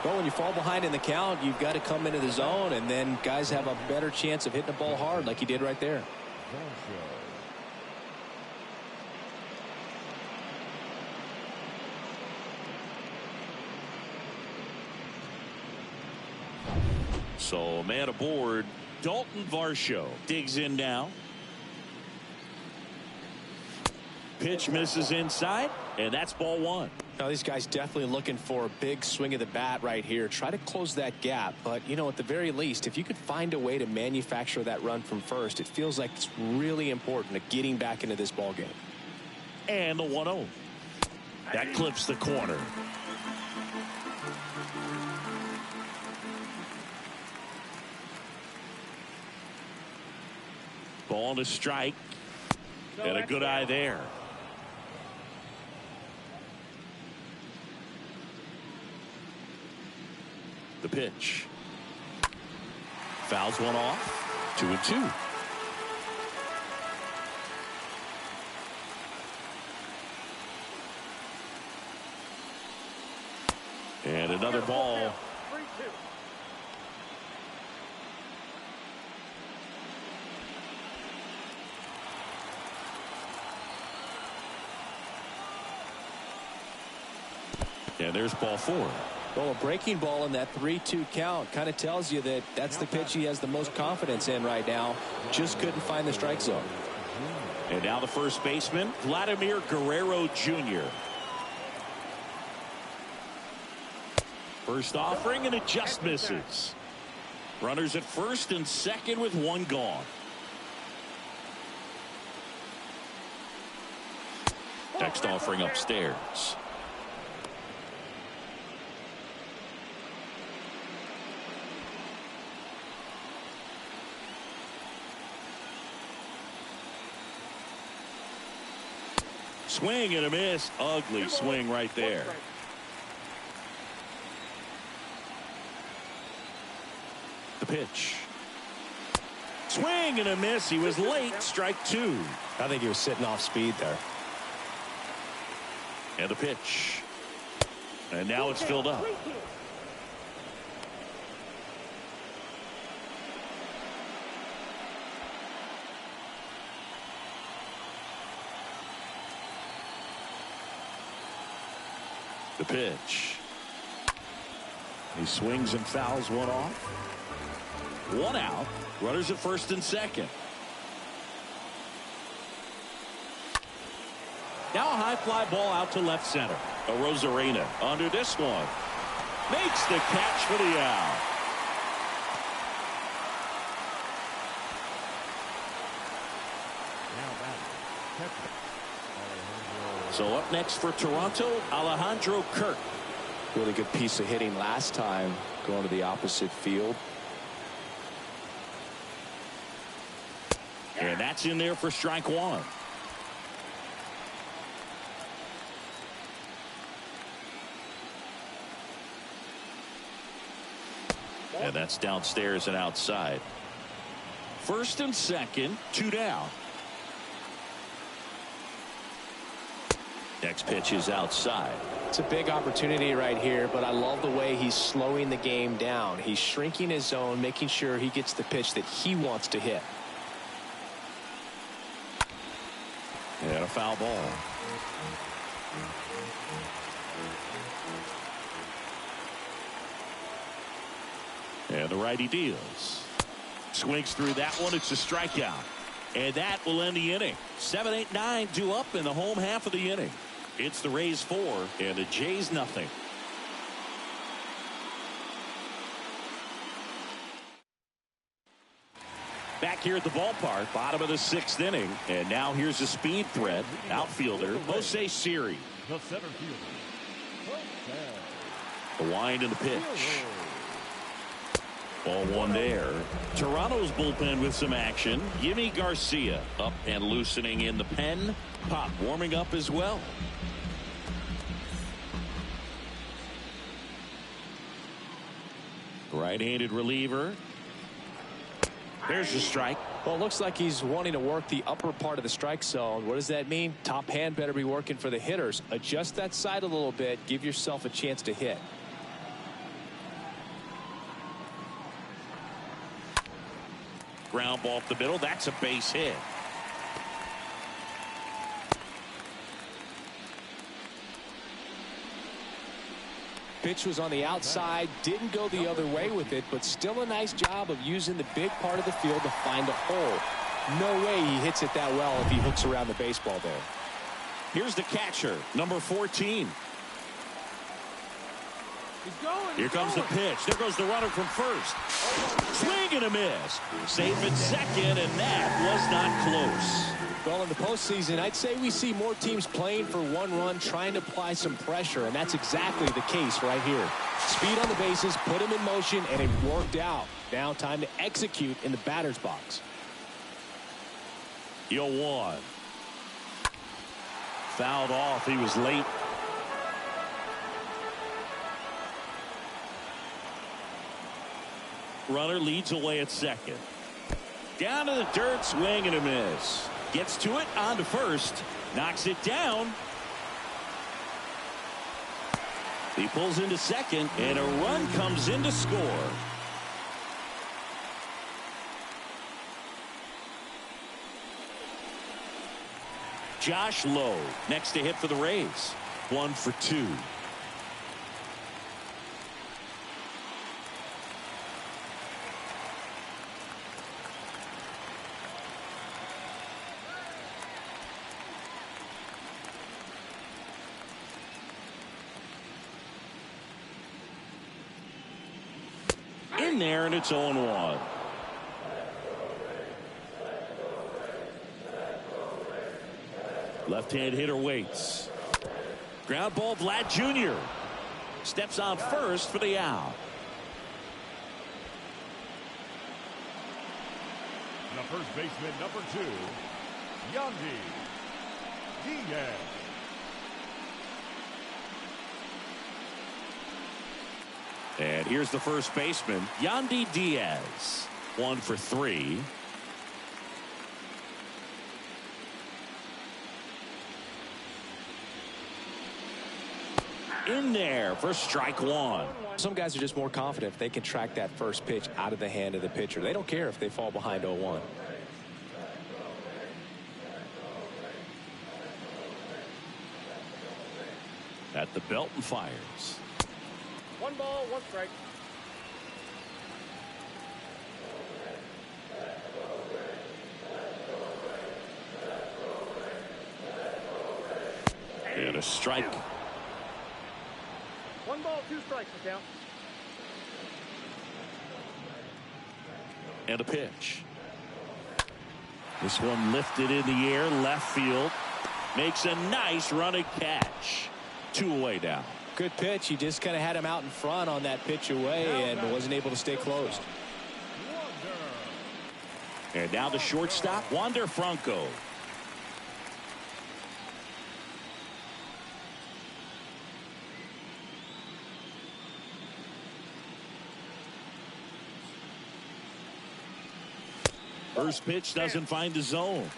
Well, when you fall behind in the count, you've got to come into the zone, and then guys have a better chance of hitting the ball hard like he did right there. So, man aboard, Dalton Varsho digs in now. Pitch misses inside, and that's ball 1. Now, these guys definitely looking for a big swing of the bat right here. Try to close that gap. But, you know, at the very least, if you could find a way to manufacture that run from first, it feels like it's really important to getting back into this ball game. And the 1-0. That clips the corner. Ball to strike. And a good eye there. The pitch. Fouls one off. 2-2. And another ball. 3-2. And there's ball 4. Well, a breaking ball in that 3-2 count kind of tells you that that's the pitch he has the most confidence in right now. Just couldn't find the strike zone. And now the first baseman, Vladimir Guerrero Jr. First offering, and it just misses. Runners at first and second with one gone. Next offering upstairs. Swing and a miss. Ugly swing right there. The pitch. Swing and a miss. He was late. Strike 2. I think he was sitting off speed there. And the pitch. And now it's filled up. The pitch. He swings and fouls one off. One out. Runners at first and second. Now a high fly ball out to left center. Rosarena under this one. Makes the catch for the out. So up next for Toronto, Alejandro Kirk. Really good piece of hitting last time, going to the opposite field. And that's in there for strike 1. And that's downstairs and outside. First and second, 2 down. Next pitch is outside. It's a big opportunity right here, but I love the way he's slowing the game down. He's shrinking his zone, making sure he gets the pitch that he wants to hit. And a foul ball. And the righty deals. Swings through that one. It's a strikeout. And that will end the inning. 7, 8, 9 due up in the home half of the inning. It's the Rays 4 and the Jays nothing. Back here at the ballpark, bottom of the 6th inning. And now here's a speed threat. Outfielder, Jose Siri. The center fielder. The wind and the pitch. Ball 1 there. Toronto's bullpen with some action. Yimi Garcia up and loosening in the pen. Pop warming up as well. Right-handed reliever. There's the strike. Well, it looks like he's wanting to work the upper part of the strike zone. What does that mean? Top hand better be working for the hitters. Adjust that side a little bit. Give yourself a chance to hit. Ground ball up the middle. That's a base hit. Pitch was on the outside, didn't go the other way with it, but still a nice job of using the big part of the field to find a hole. No way he hits it that well if he hooks around the baseball there. Here's the catcher, number 14. Here comes the pitch. There goes the runner from first. Swing and a miss. Safe at second, and that was not close. Well, in the postseason, I'd say we see more teams playing for one run, trying to apply some pressure, and that's exactly the case right here. Speed on the bases, put him in motion, and it worked out. Now time to execute in the batter's box. 0-1. Fouled off. He was late. Runner leads away at second. Down to the dirt, swing and a miss. Gets to it, on to first. Knocks it down. He pulls into second, and a run comes in to score. Josh Lowe next to hit for the Rays. 1 for 2. In there, and it's 0-1. Left-hand hitter waits. Ground ball, Vlad Jr. Steps on first for the out. The first baseman, number 2, Yandy Diaz. And here's the first baseman, Yandy Diaz. 1 for 3. In there for strike 1. Some guys are just more confident if they can track that first pitch out of the hand of the pitcher. They don't care if they fall behind 0-1. At the belt and fires. 1 ball, 1 strike. And a strike. 1 ball, 2 strikes to count. And a pitch. This one lifted in the air, left field. Makes a nice running catch. 2 away now. Good pitch. He just kind of had him out in front on that pitch away and wasn't able to stay closed. And now the shortstop, Wander Franco. First pitch doesn't find the zone.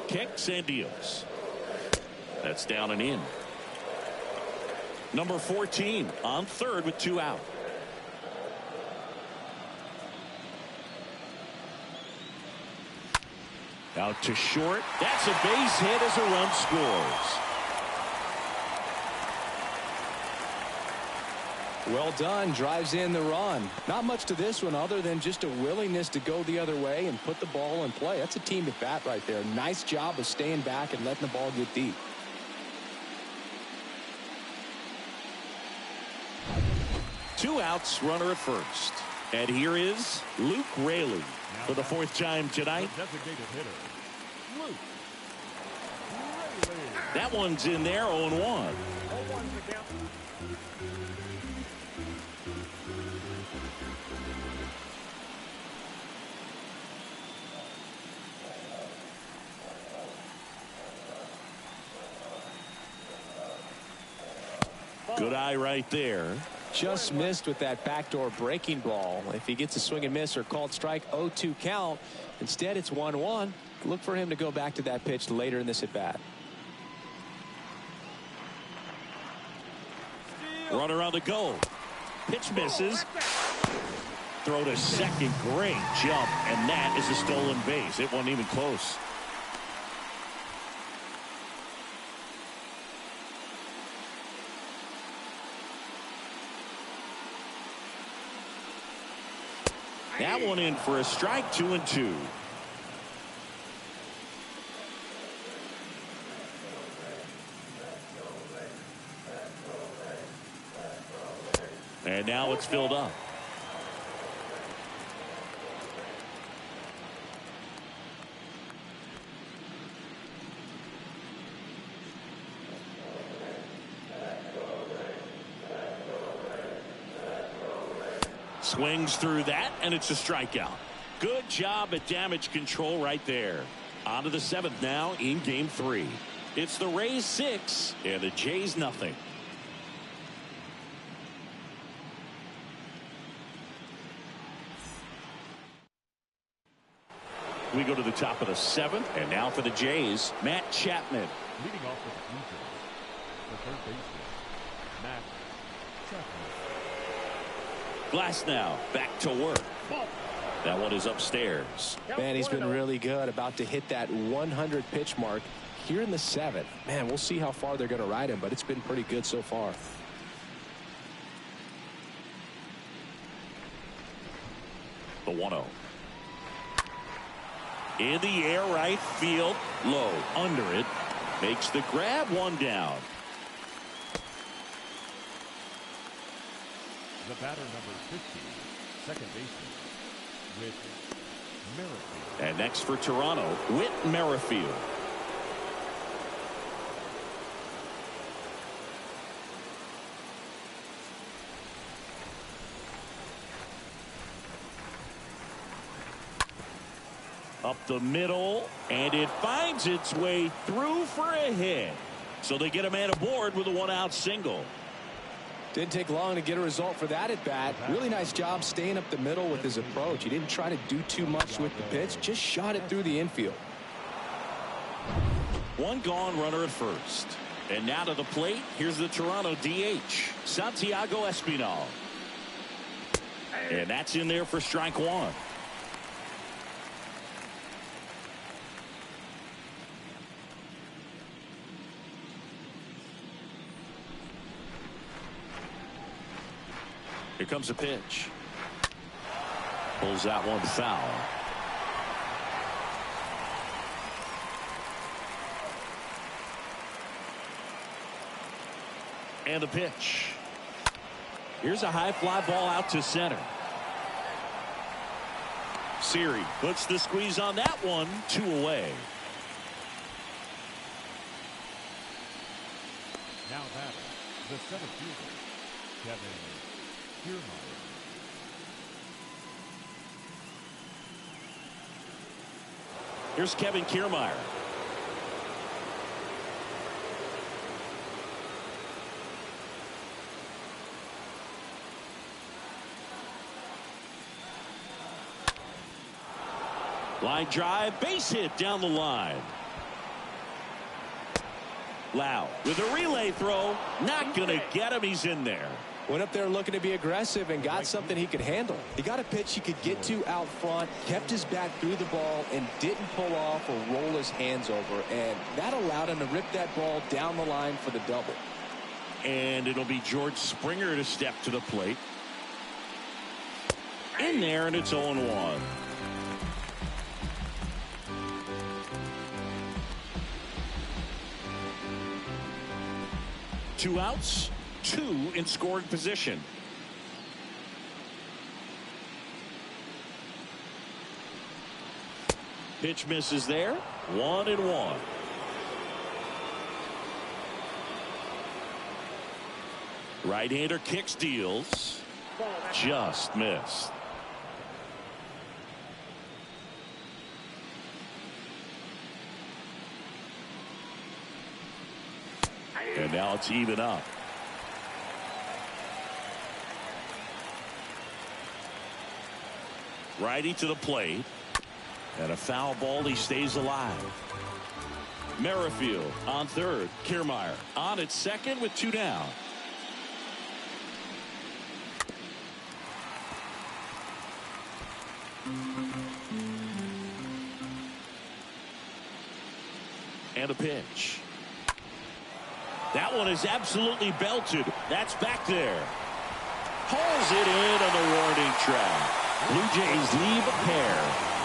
Kicks and deals. That's down and in. Number 14 on third with 2 out. Out to short. That's a base hit as a run scores. Well done. Drives in the run. Not much to this one other than just a willingness to go the other way and put the ball in play. That's a team at bat right there. Nice job of staying back and letting the ball get deep. Two outs, runner at first. And here is Luke Raley for the 4th time tonight. Designated hitter, Luke Raley. That one's in there, 0-1. 0-1 to count. Good eye right there. Just missed with that backdoor breaking ball. If he gets a swing and miss or called strike, 0-2 count. Instead, it's 1-1. Look for him to go back to that pitch later in this at bat. Runner on the go. Pitch misses. Throw to second. Great jump. And that is a stolen base. It wasn't even close. That one in for a strike, 2-2. And now it's filled up. Swings through that, and it's a strikeout. Good job at damage control right there. On to the 7th now in Game 3. It's the Rays 6 and the Jays nothing. We go to the top of the 7th, and now for the Jays, Matt Chapman. Leading off with the Blue Jays, the third baseman, Matt Chapman. Glass now back to work. That one is upstairs. Man, he's been really good. About to hit that 100 pitch mark here in the 7th. Man, we'll see how far they're going to ride him, but it's been pretty good so far. The 1-0. In the air, right field, low, under it, makes the grab, one down. The batter number 50, second baseman, Whit Merrifield. And next for Toronto, Whit Merrifield. Up the middle, and it finds its way through for a hit. So they get a man aboard with a one-out single. Didn't take long to get a result for that at bat. Really nice job staying up the middle with his approach. He didn't try to do too much with the pitch, just shot it through the infield. One gone, runner at first. And now to the plate, here's the Toronto DH, Santiago Espinal. And that's in there for strike one. Here comes a pitch. Pulls that one foul. And the pitch. Here's a high fly ball out to center. Siri puts the squeeze on that one. 2 away. Now batting, the center fielder, Kevin Kiermaier. Here's Kevin Kiermaier. Line drive, base hit down the line. Lau with a relay throw, not going to get him. He's in there. Went up there looking to be aggressive and got something he could handle. He got a pitch he could get to out front, kept his bat through the ball, and didn't pull off or roll his hands over. And that allowed him to rip that ball down the line for the double. And it'll be George Springer to step to the plate. In there, and it's 0-1. Two outs, 2 in scoring position. Pitch misses there. 1-1. Right-hander kicks, deals. Just missed. And now it's even up. Righty to the plate. And a foul ball. He stays alive. Merrifield on third. Kiermaier on at second with 2 down. And a pitch. That one is absolutely belted. That's back there. Hauls it in on the warning track. Blue Jays leave a pair.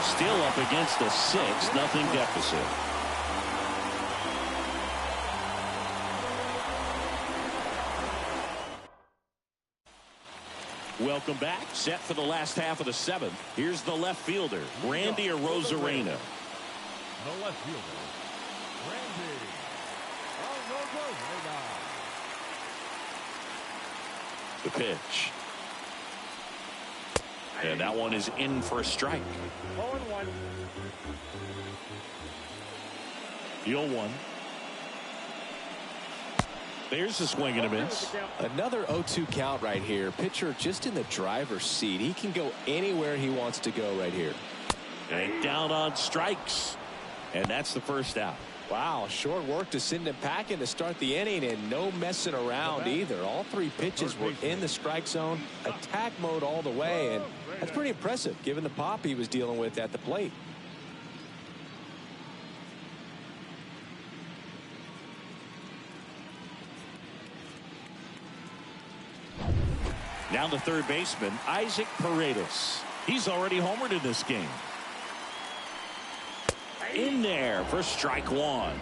Still up against a 6-0 deficit. Welcome back. Set for the last half of the 7th. Here's the left fielder, Randy Arozarena. The left fielder, Randy Arozarena. The pitch. And that one is in for a strike. 0-1. The 0-1. There's a swing and a miss. Another 0-2 count right here. Pitcher just in the driver's seat. He can go anywhere he wants to go right here. And down on strikes. And that's the first out. Wow, short work to send him packing to start the inning, and no messing around either. All three pitches were in the strike zone, attack mode all the way, and that's pretty impressive given the pop he was dealing with at the plate. Now the third baseman, Isaac Paredes. He's already homered in this game. In there for strike one.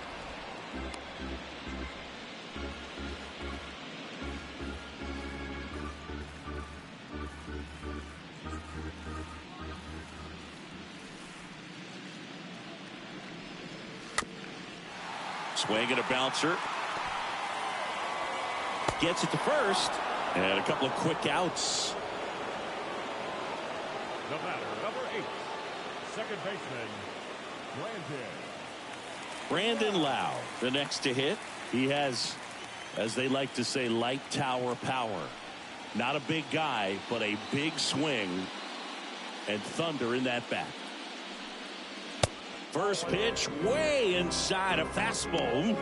Swing and a bouncer. Gets it to first. And a couple of quick outs. The batter, number 8, second baseman, Brandon Lau, the next to hit. He has, as they like to say, light tower power. Not a big guy, but a big swing and thunder in that bat. First pitch way inside, a fastball.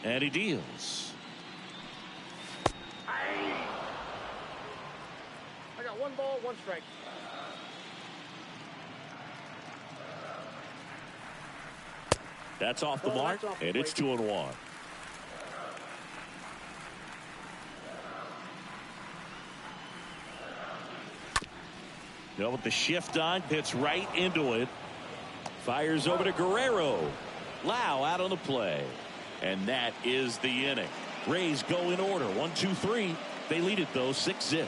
And he deals. I got 1 ball, 1 strike. That's off the mark, and it's 2-1. With the shift on, hits right into it. Fires over to Guerrero. Lau out on the play. And that is the inning. Rays go in order. 1-2-3. They lead it, though, 6-0.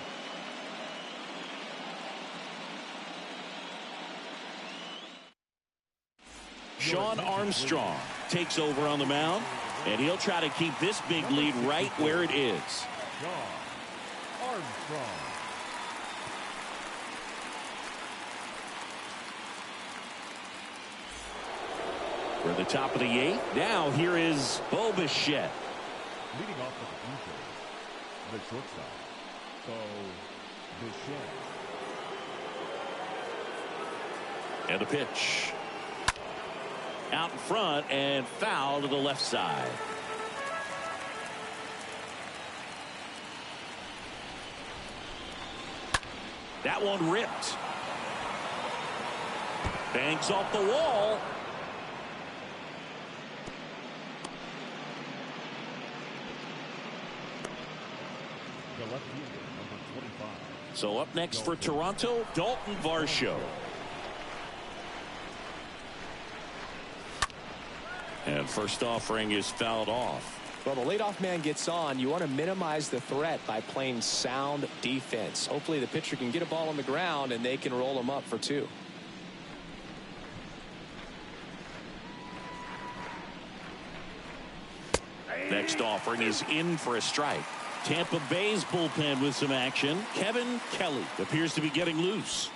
Sean Armstrong takes over on the mound, and he'll try to keep this big lead right where it is. Sean Armstrong. For the top of the 8th. Now here is Bo Bichette. Leading off with the shortstop, Bo Bichette. And a pitch. Out in front and foul to the left side. That one ripped. Bangs off the wall. The left fielder, number 25. So up next for Toronto, Dalton Varsho. And first offering is fouled off. Well, the leadoff man gets on. You want to minimize the threat by playing sound defense. Hopefully the pitcher can get a ball on the ground and they can roll him up for 2. Next offering is in for a strike. Tampa Bay's bullpen with some action. Kevin Kelly appears to be getting loose.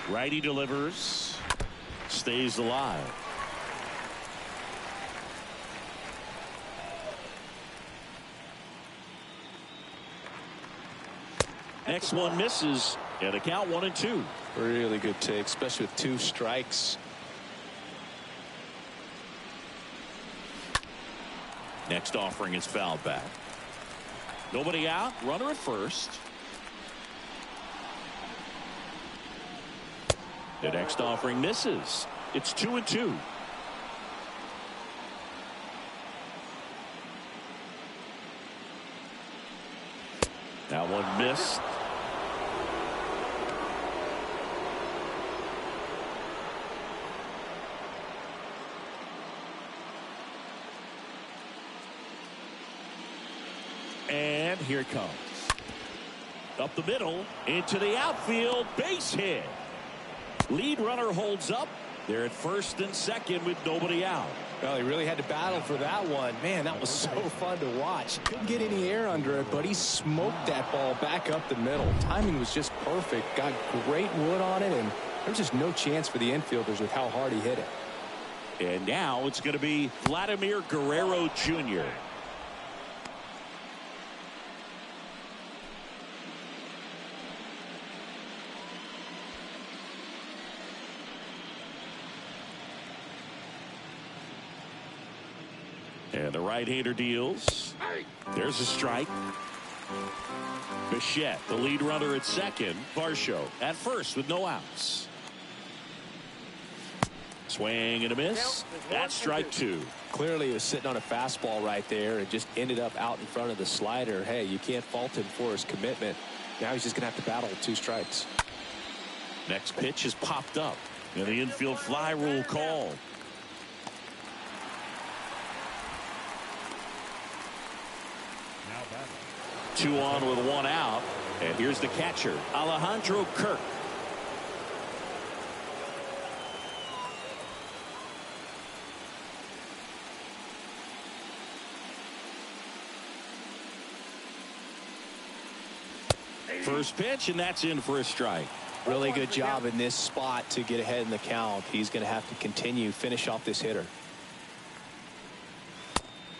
Righty delivers. Stays alive. Next one misses. And a count 1-2. Really good take, especially with 2 strikes. Next offering is fouled back. Nobody out. Runner at first. The next offering misses. It's 2-2. That one missed. And here it comes. Up the middle, into the outfield, base hit. Lead runner holds up. They're at first and second with nobody out. Well, he really had to battle for that one. Man, that was so fun to watch. Couldn't get any air under it, but he smoked that ball back up the middle. Timing was just perfect. Got great wood on it, and there's just no chance for the infielders with how hard he hit it. And now it's going to be Vladimir Guerrero Jr. And the right-hander deals. There's a strike. Bichette, the lead runner at second. Varsho at first with no outs. Swing and a miss. That's strike two. Clearly he was sitting on a fastball right there and just ended up out in front of the slider. Hey, you can't fault him for his commitment. Now he's just going to have to battle with 2 strikes. Next pitch is popped up. And the infield fly rule called. Now batting. 2 on with 1 out. And here's the catcher, Alejandro Kirk. First pitch, and that's in for a strike. Really good job in this spot to get ahead in the count. He's going to have to finish off this hitter.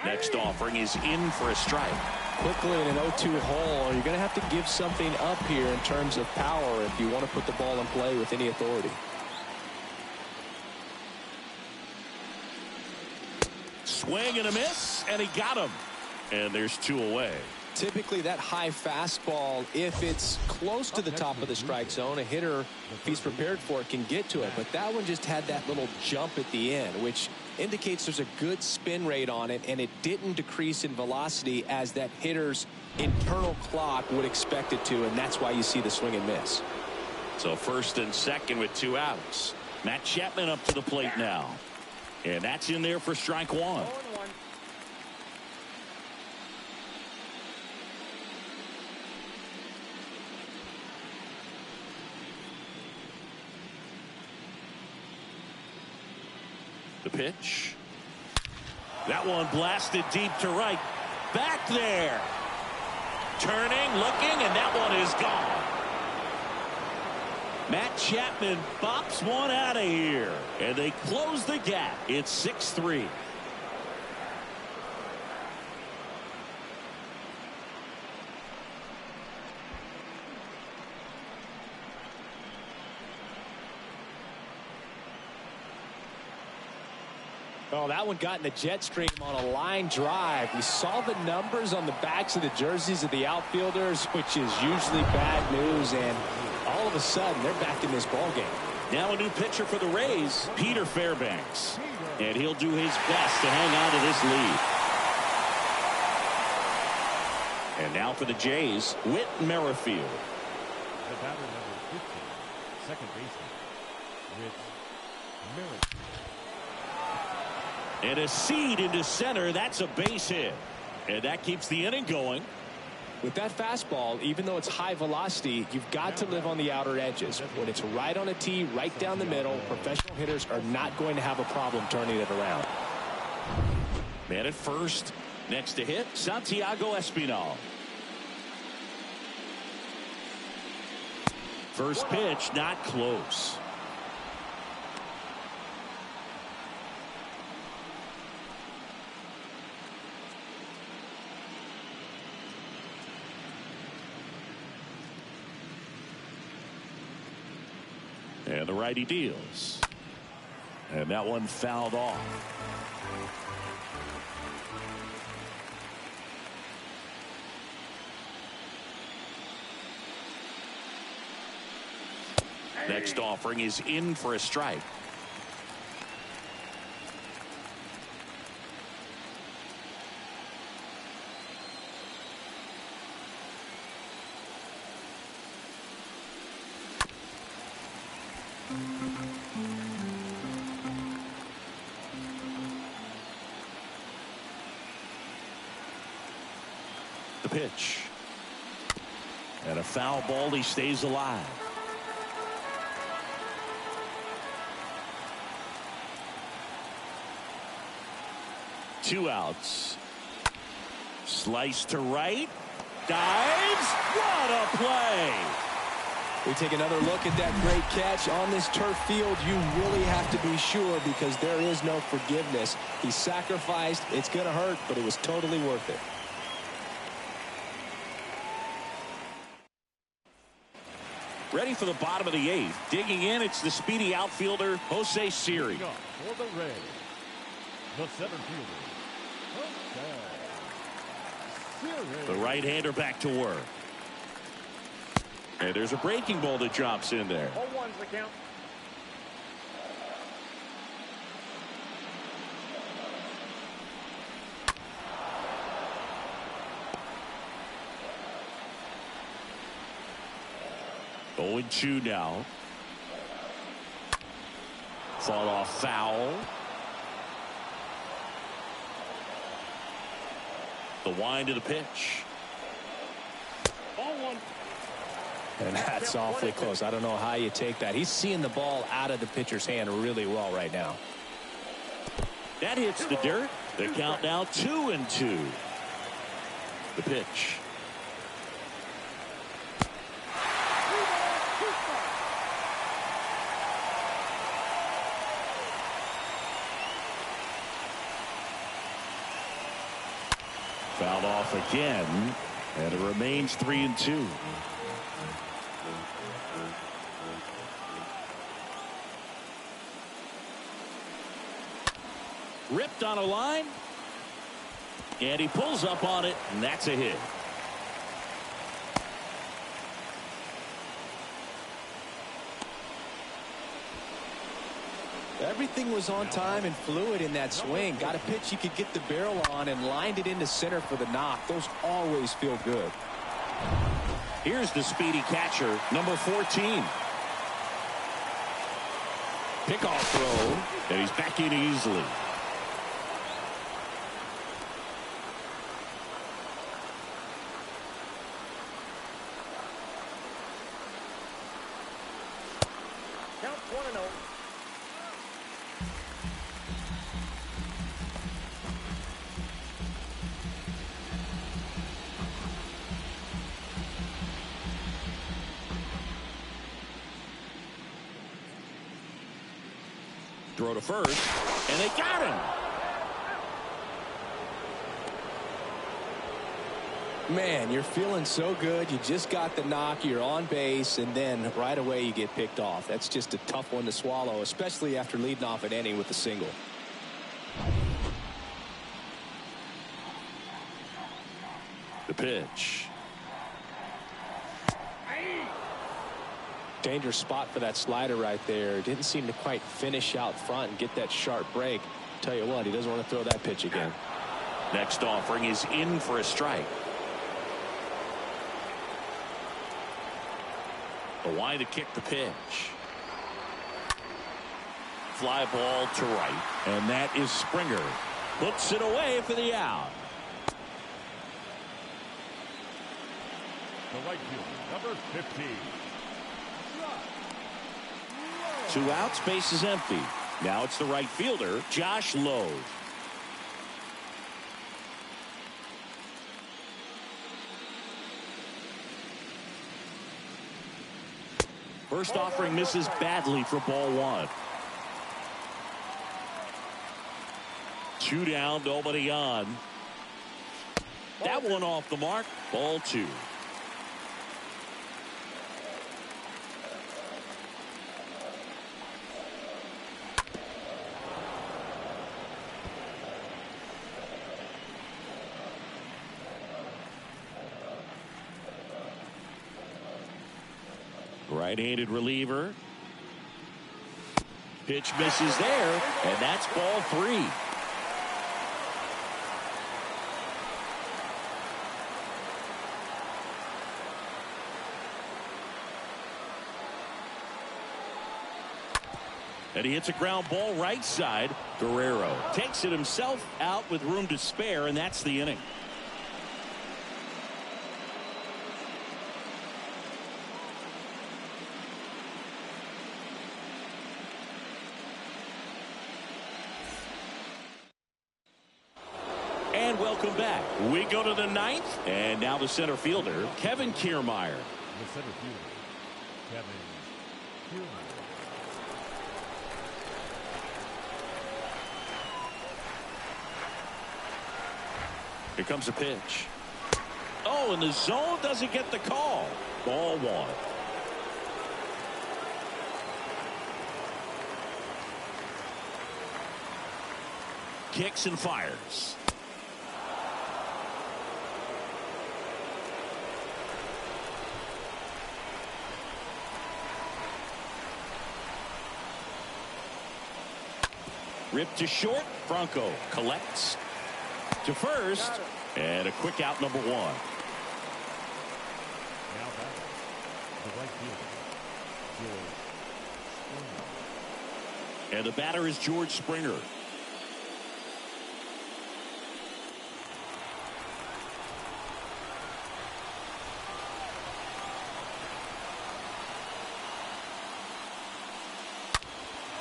Next offering is in for a strike. Quickly in an 0-2 hole, you're going to have to give something up here in terms of power if you want to put the ball in play with any authority. Swing and a miss, and he got him. And there's 2 away. Typically that high fastball, if it's close to the top of the strike zone, a hitter, if he's prepared for it, can get to it. But that one just had that little jump at the end, which indicates there's a good spin rate on it, and it didn't decrease in velocity as that hitter's internal clock would expect it to, and that's why you see the swing and miss. So first and second with 2 outs. Matt Chapman up to the plate now. And that's in there for strike 1. The pitch. That one blasted deep to right. Back there. Turning, looking, and that one is gone. Matt Chapman bops one out of here. And they close the gap. It's 6-3. Oh, that one got in the jet stream on a line drive. We saw the numbers on the backs of the jerseys of the outfielders, which is usually bad news, and all of a sudden they're back in this ball game. Now a new pitcher for the Rays, Peter Fairbanks, and he'll do his best to hang on to this lead. And now for the Jays, Whit Merrifield. The batter number 15, second baseman, Whit Merrifield. And a seed into center. That's a base hit. And that keeps the inning going. With that fastball, even though it's high velocity, you've got to live on the outer edges. When it's right on a tee, right down the middle, professional hitters are not going to have a problem turning it around. Man at first. Next to hit, Santiago Espinal. First pitch, not close. And the righty deals. And that one fouled off. Next offering is in for a strike. The pitch. And a foul ball. He stays alive. 2 outs. Slice to right. Dives. What a play. We take another look at that great catch. On this turf field, you really have to be sure because there is no forgiveness. He sacrificed. It's going to hurt, but it was totally worth it. Ready for the bottom of the 8th. Digging in, it's the speedy outfielder, Jose Siri. For the Reds, the center fielder, Jose Siri. The right-hander back to work. And there's a breaking ball that drops in there. 0-1's the count. Oh, 2 now. Fought off foul. The wind of the pitch. 0-1. And that's awfully close. I don't know how you take that. He's seeing the ball out of the pitcher's hand really well right now. That hits the dirt. The count now 2-2. The pitch. Fouled off again, and it remains 3-2. Ripped on a line, and he pulls up on it, and that's a hit. Everything was on time and fluid in that swing. Got a pitch he could get the barrel on and lined it into center for the knock. Those always feel good. Here's the speedy catcher, number 14. Pickoff throw, and he's back in easily. Count 1-0. Throw to first, and they got him. Man, you're feeling so good. You just got the knock. You're on base, and then right away you get picked off. That's just a tough one to swallow, especially after leading off an inning with a single. The pitch. Dangerous spot for that slider right there. Didn't seem to quite finish out front and get that sharp break. Tell you what, he doesn't want to throw that pitch again. Next offering is in for a strike. The wind to kick the pitch. Fly ball to right, and that is Springer. Puts it away for the out. The right fielder, number 15. 2 outs, base is empty. Now it's the right fielder, Josh Lowe. First offering misses badly for ball 1. 2 down, nobody on. That one off the mark, ball 2. Right-handed reliever. Pitch misses there, and that's ball 3. And he hits a ground ball right side. Guerrero takes it himself out with room to spare, and that's the inning. And welcome back. We go to the ninth, and now the center fielder, Kevin Kiermaier. The center fielder, Kevin Kiermaier. Here comes a pitch. Oh, and the zone doesn't get the call. Ball one. Kicks and fires. Ripped to short. Franco collects to first. And a quick out, number one. Now back, the right fielder, George Springer. And the batter is George Springer.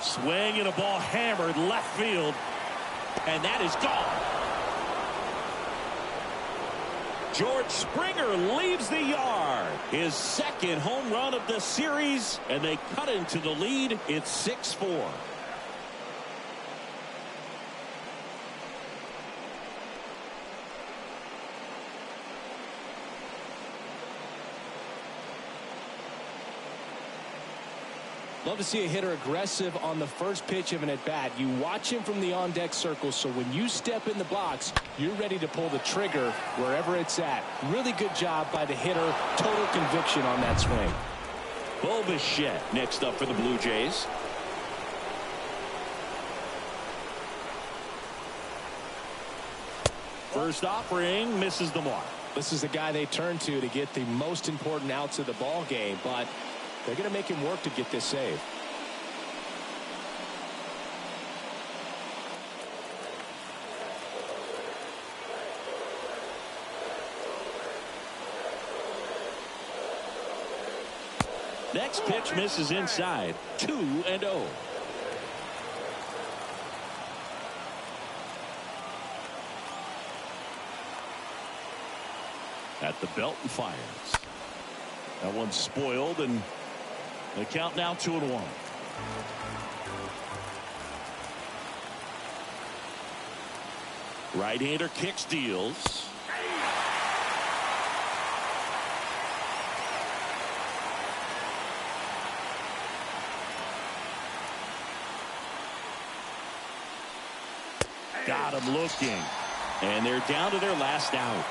Swing and a ball hammered left field. And that is gone. George Springer leaves the yard. His second home run of the series. And they cut into the lead. It's 6-4. Love to see a hitter aggressive on the first pitch of an at-bat. You watch him from the on-deck circle, so when you step in the box, you're ready to pull the trigger wherever it's at. Really good job by the hitter. Total conviction on that swing. Bo Bichette next up for the Blue Jays. First offering misses the mark. This is the guy they turn to get the most important outs of the ball game, but they're going to make him work to get this save. Next pitch misses inside. 2-0. At the belt and fires. That one's spoiled, and the count now 2-1. Right-hander kicks, deals. Got him looking. And they're down to their last out.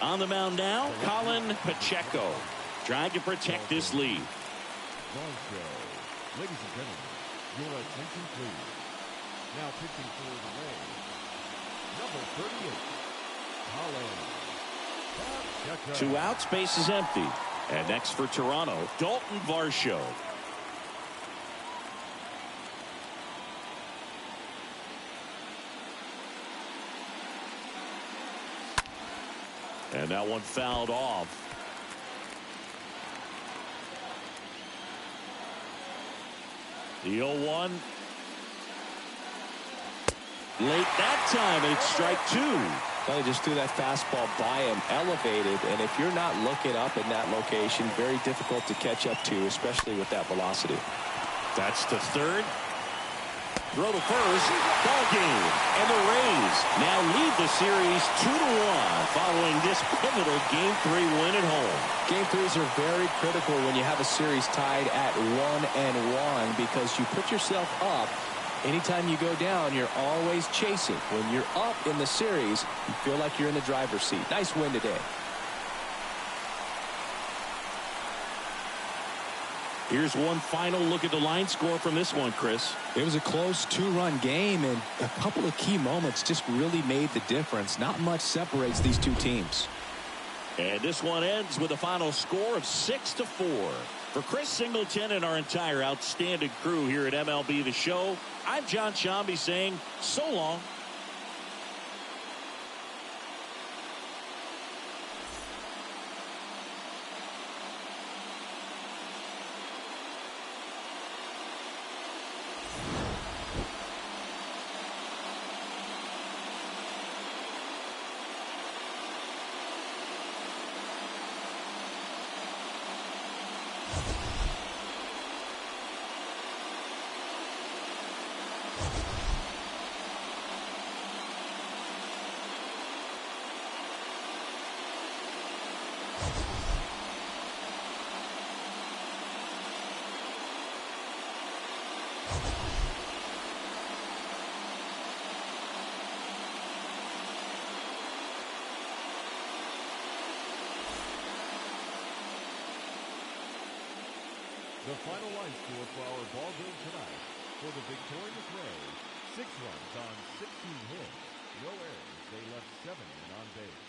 On the mound now, Colin Pacheco, trying to protect this lead. Ladies and gentlemen, your attention please. Now pitching for the Rays, number 38, Colin Pacheco. 2 outs, base is empty. And next for Toronto, Dalton Varsho. And that one fouled off. The 0-1. Late that time, and it's strike 2. Well, they just threw that fastball by him, elevated, and if you're not looking up in that location, very difficult to catch up to, especially with that velocity. That's the third. Throw to first. Ball game. And the Rays now lead the series 2-1 following this pivotal Game 3 win at home. Game 3s are very critical when you have a series tied at 1-1 because you put yourself up. Anytime you go down, you're always chasing. When you're up in the series, you feel like you're in the driver's seat. Nice win today. Here's one final look at the line score from this one, Chris. It was a close 2-run game, and a couple of key moments just really made the difference. Not much separates these two teams. And this one ends with a final score of 6-4. For Chris Singleton and our entire outstanding crew here at MLB The Show, I'm John Shambi saying so long. The final line score for our ball game tonight. For the victorious Rays, 6 runs on 16 hits. No errors. They left 7 men on base.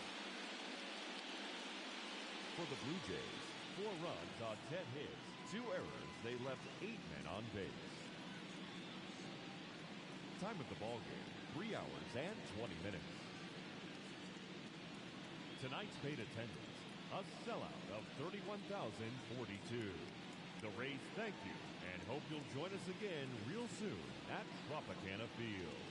For the Blue Jays, 4 runs on 10 hits. 2 errors. They left 8 men on base. Time of the ball game, 3 hours and 20 minutes. Tonight's paid attendance, a sellout of 31,042. The Rays thank you and hope you'll join us again real soon at Tropicana Field.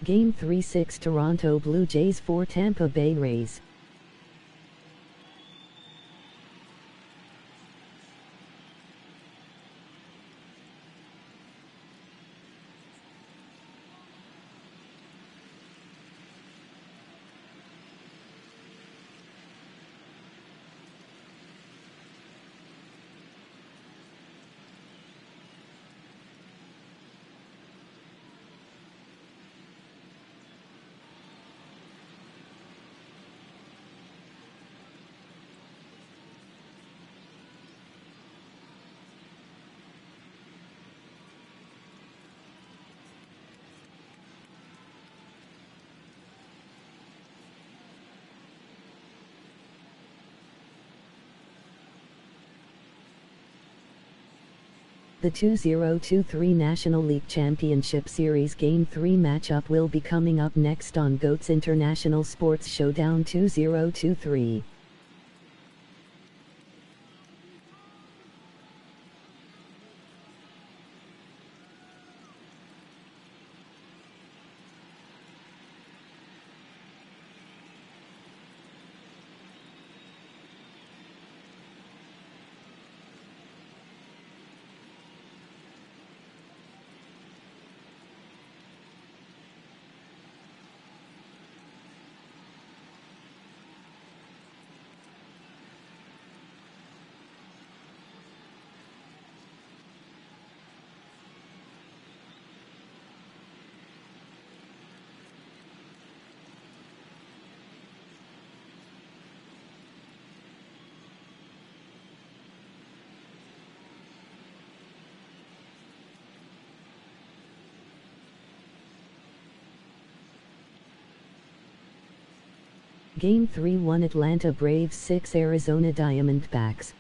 Game 3-6 Toronto Blue Jays 4 Tampa Bay Rays. The 2023 National League Championship Series Game 3 matchup will be coming up next on GOAT's International Sports Showdown 2023. Game 3 1 Atlanta Braves 6 Arizona Diamondbacks.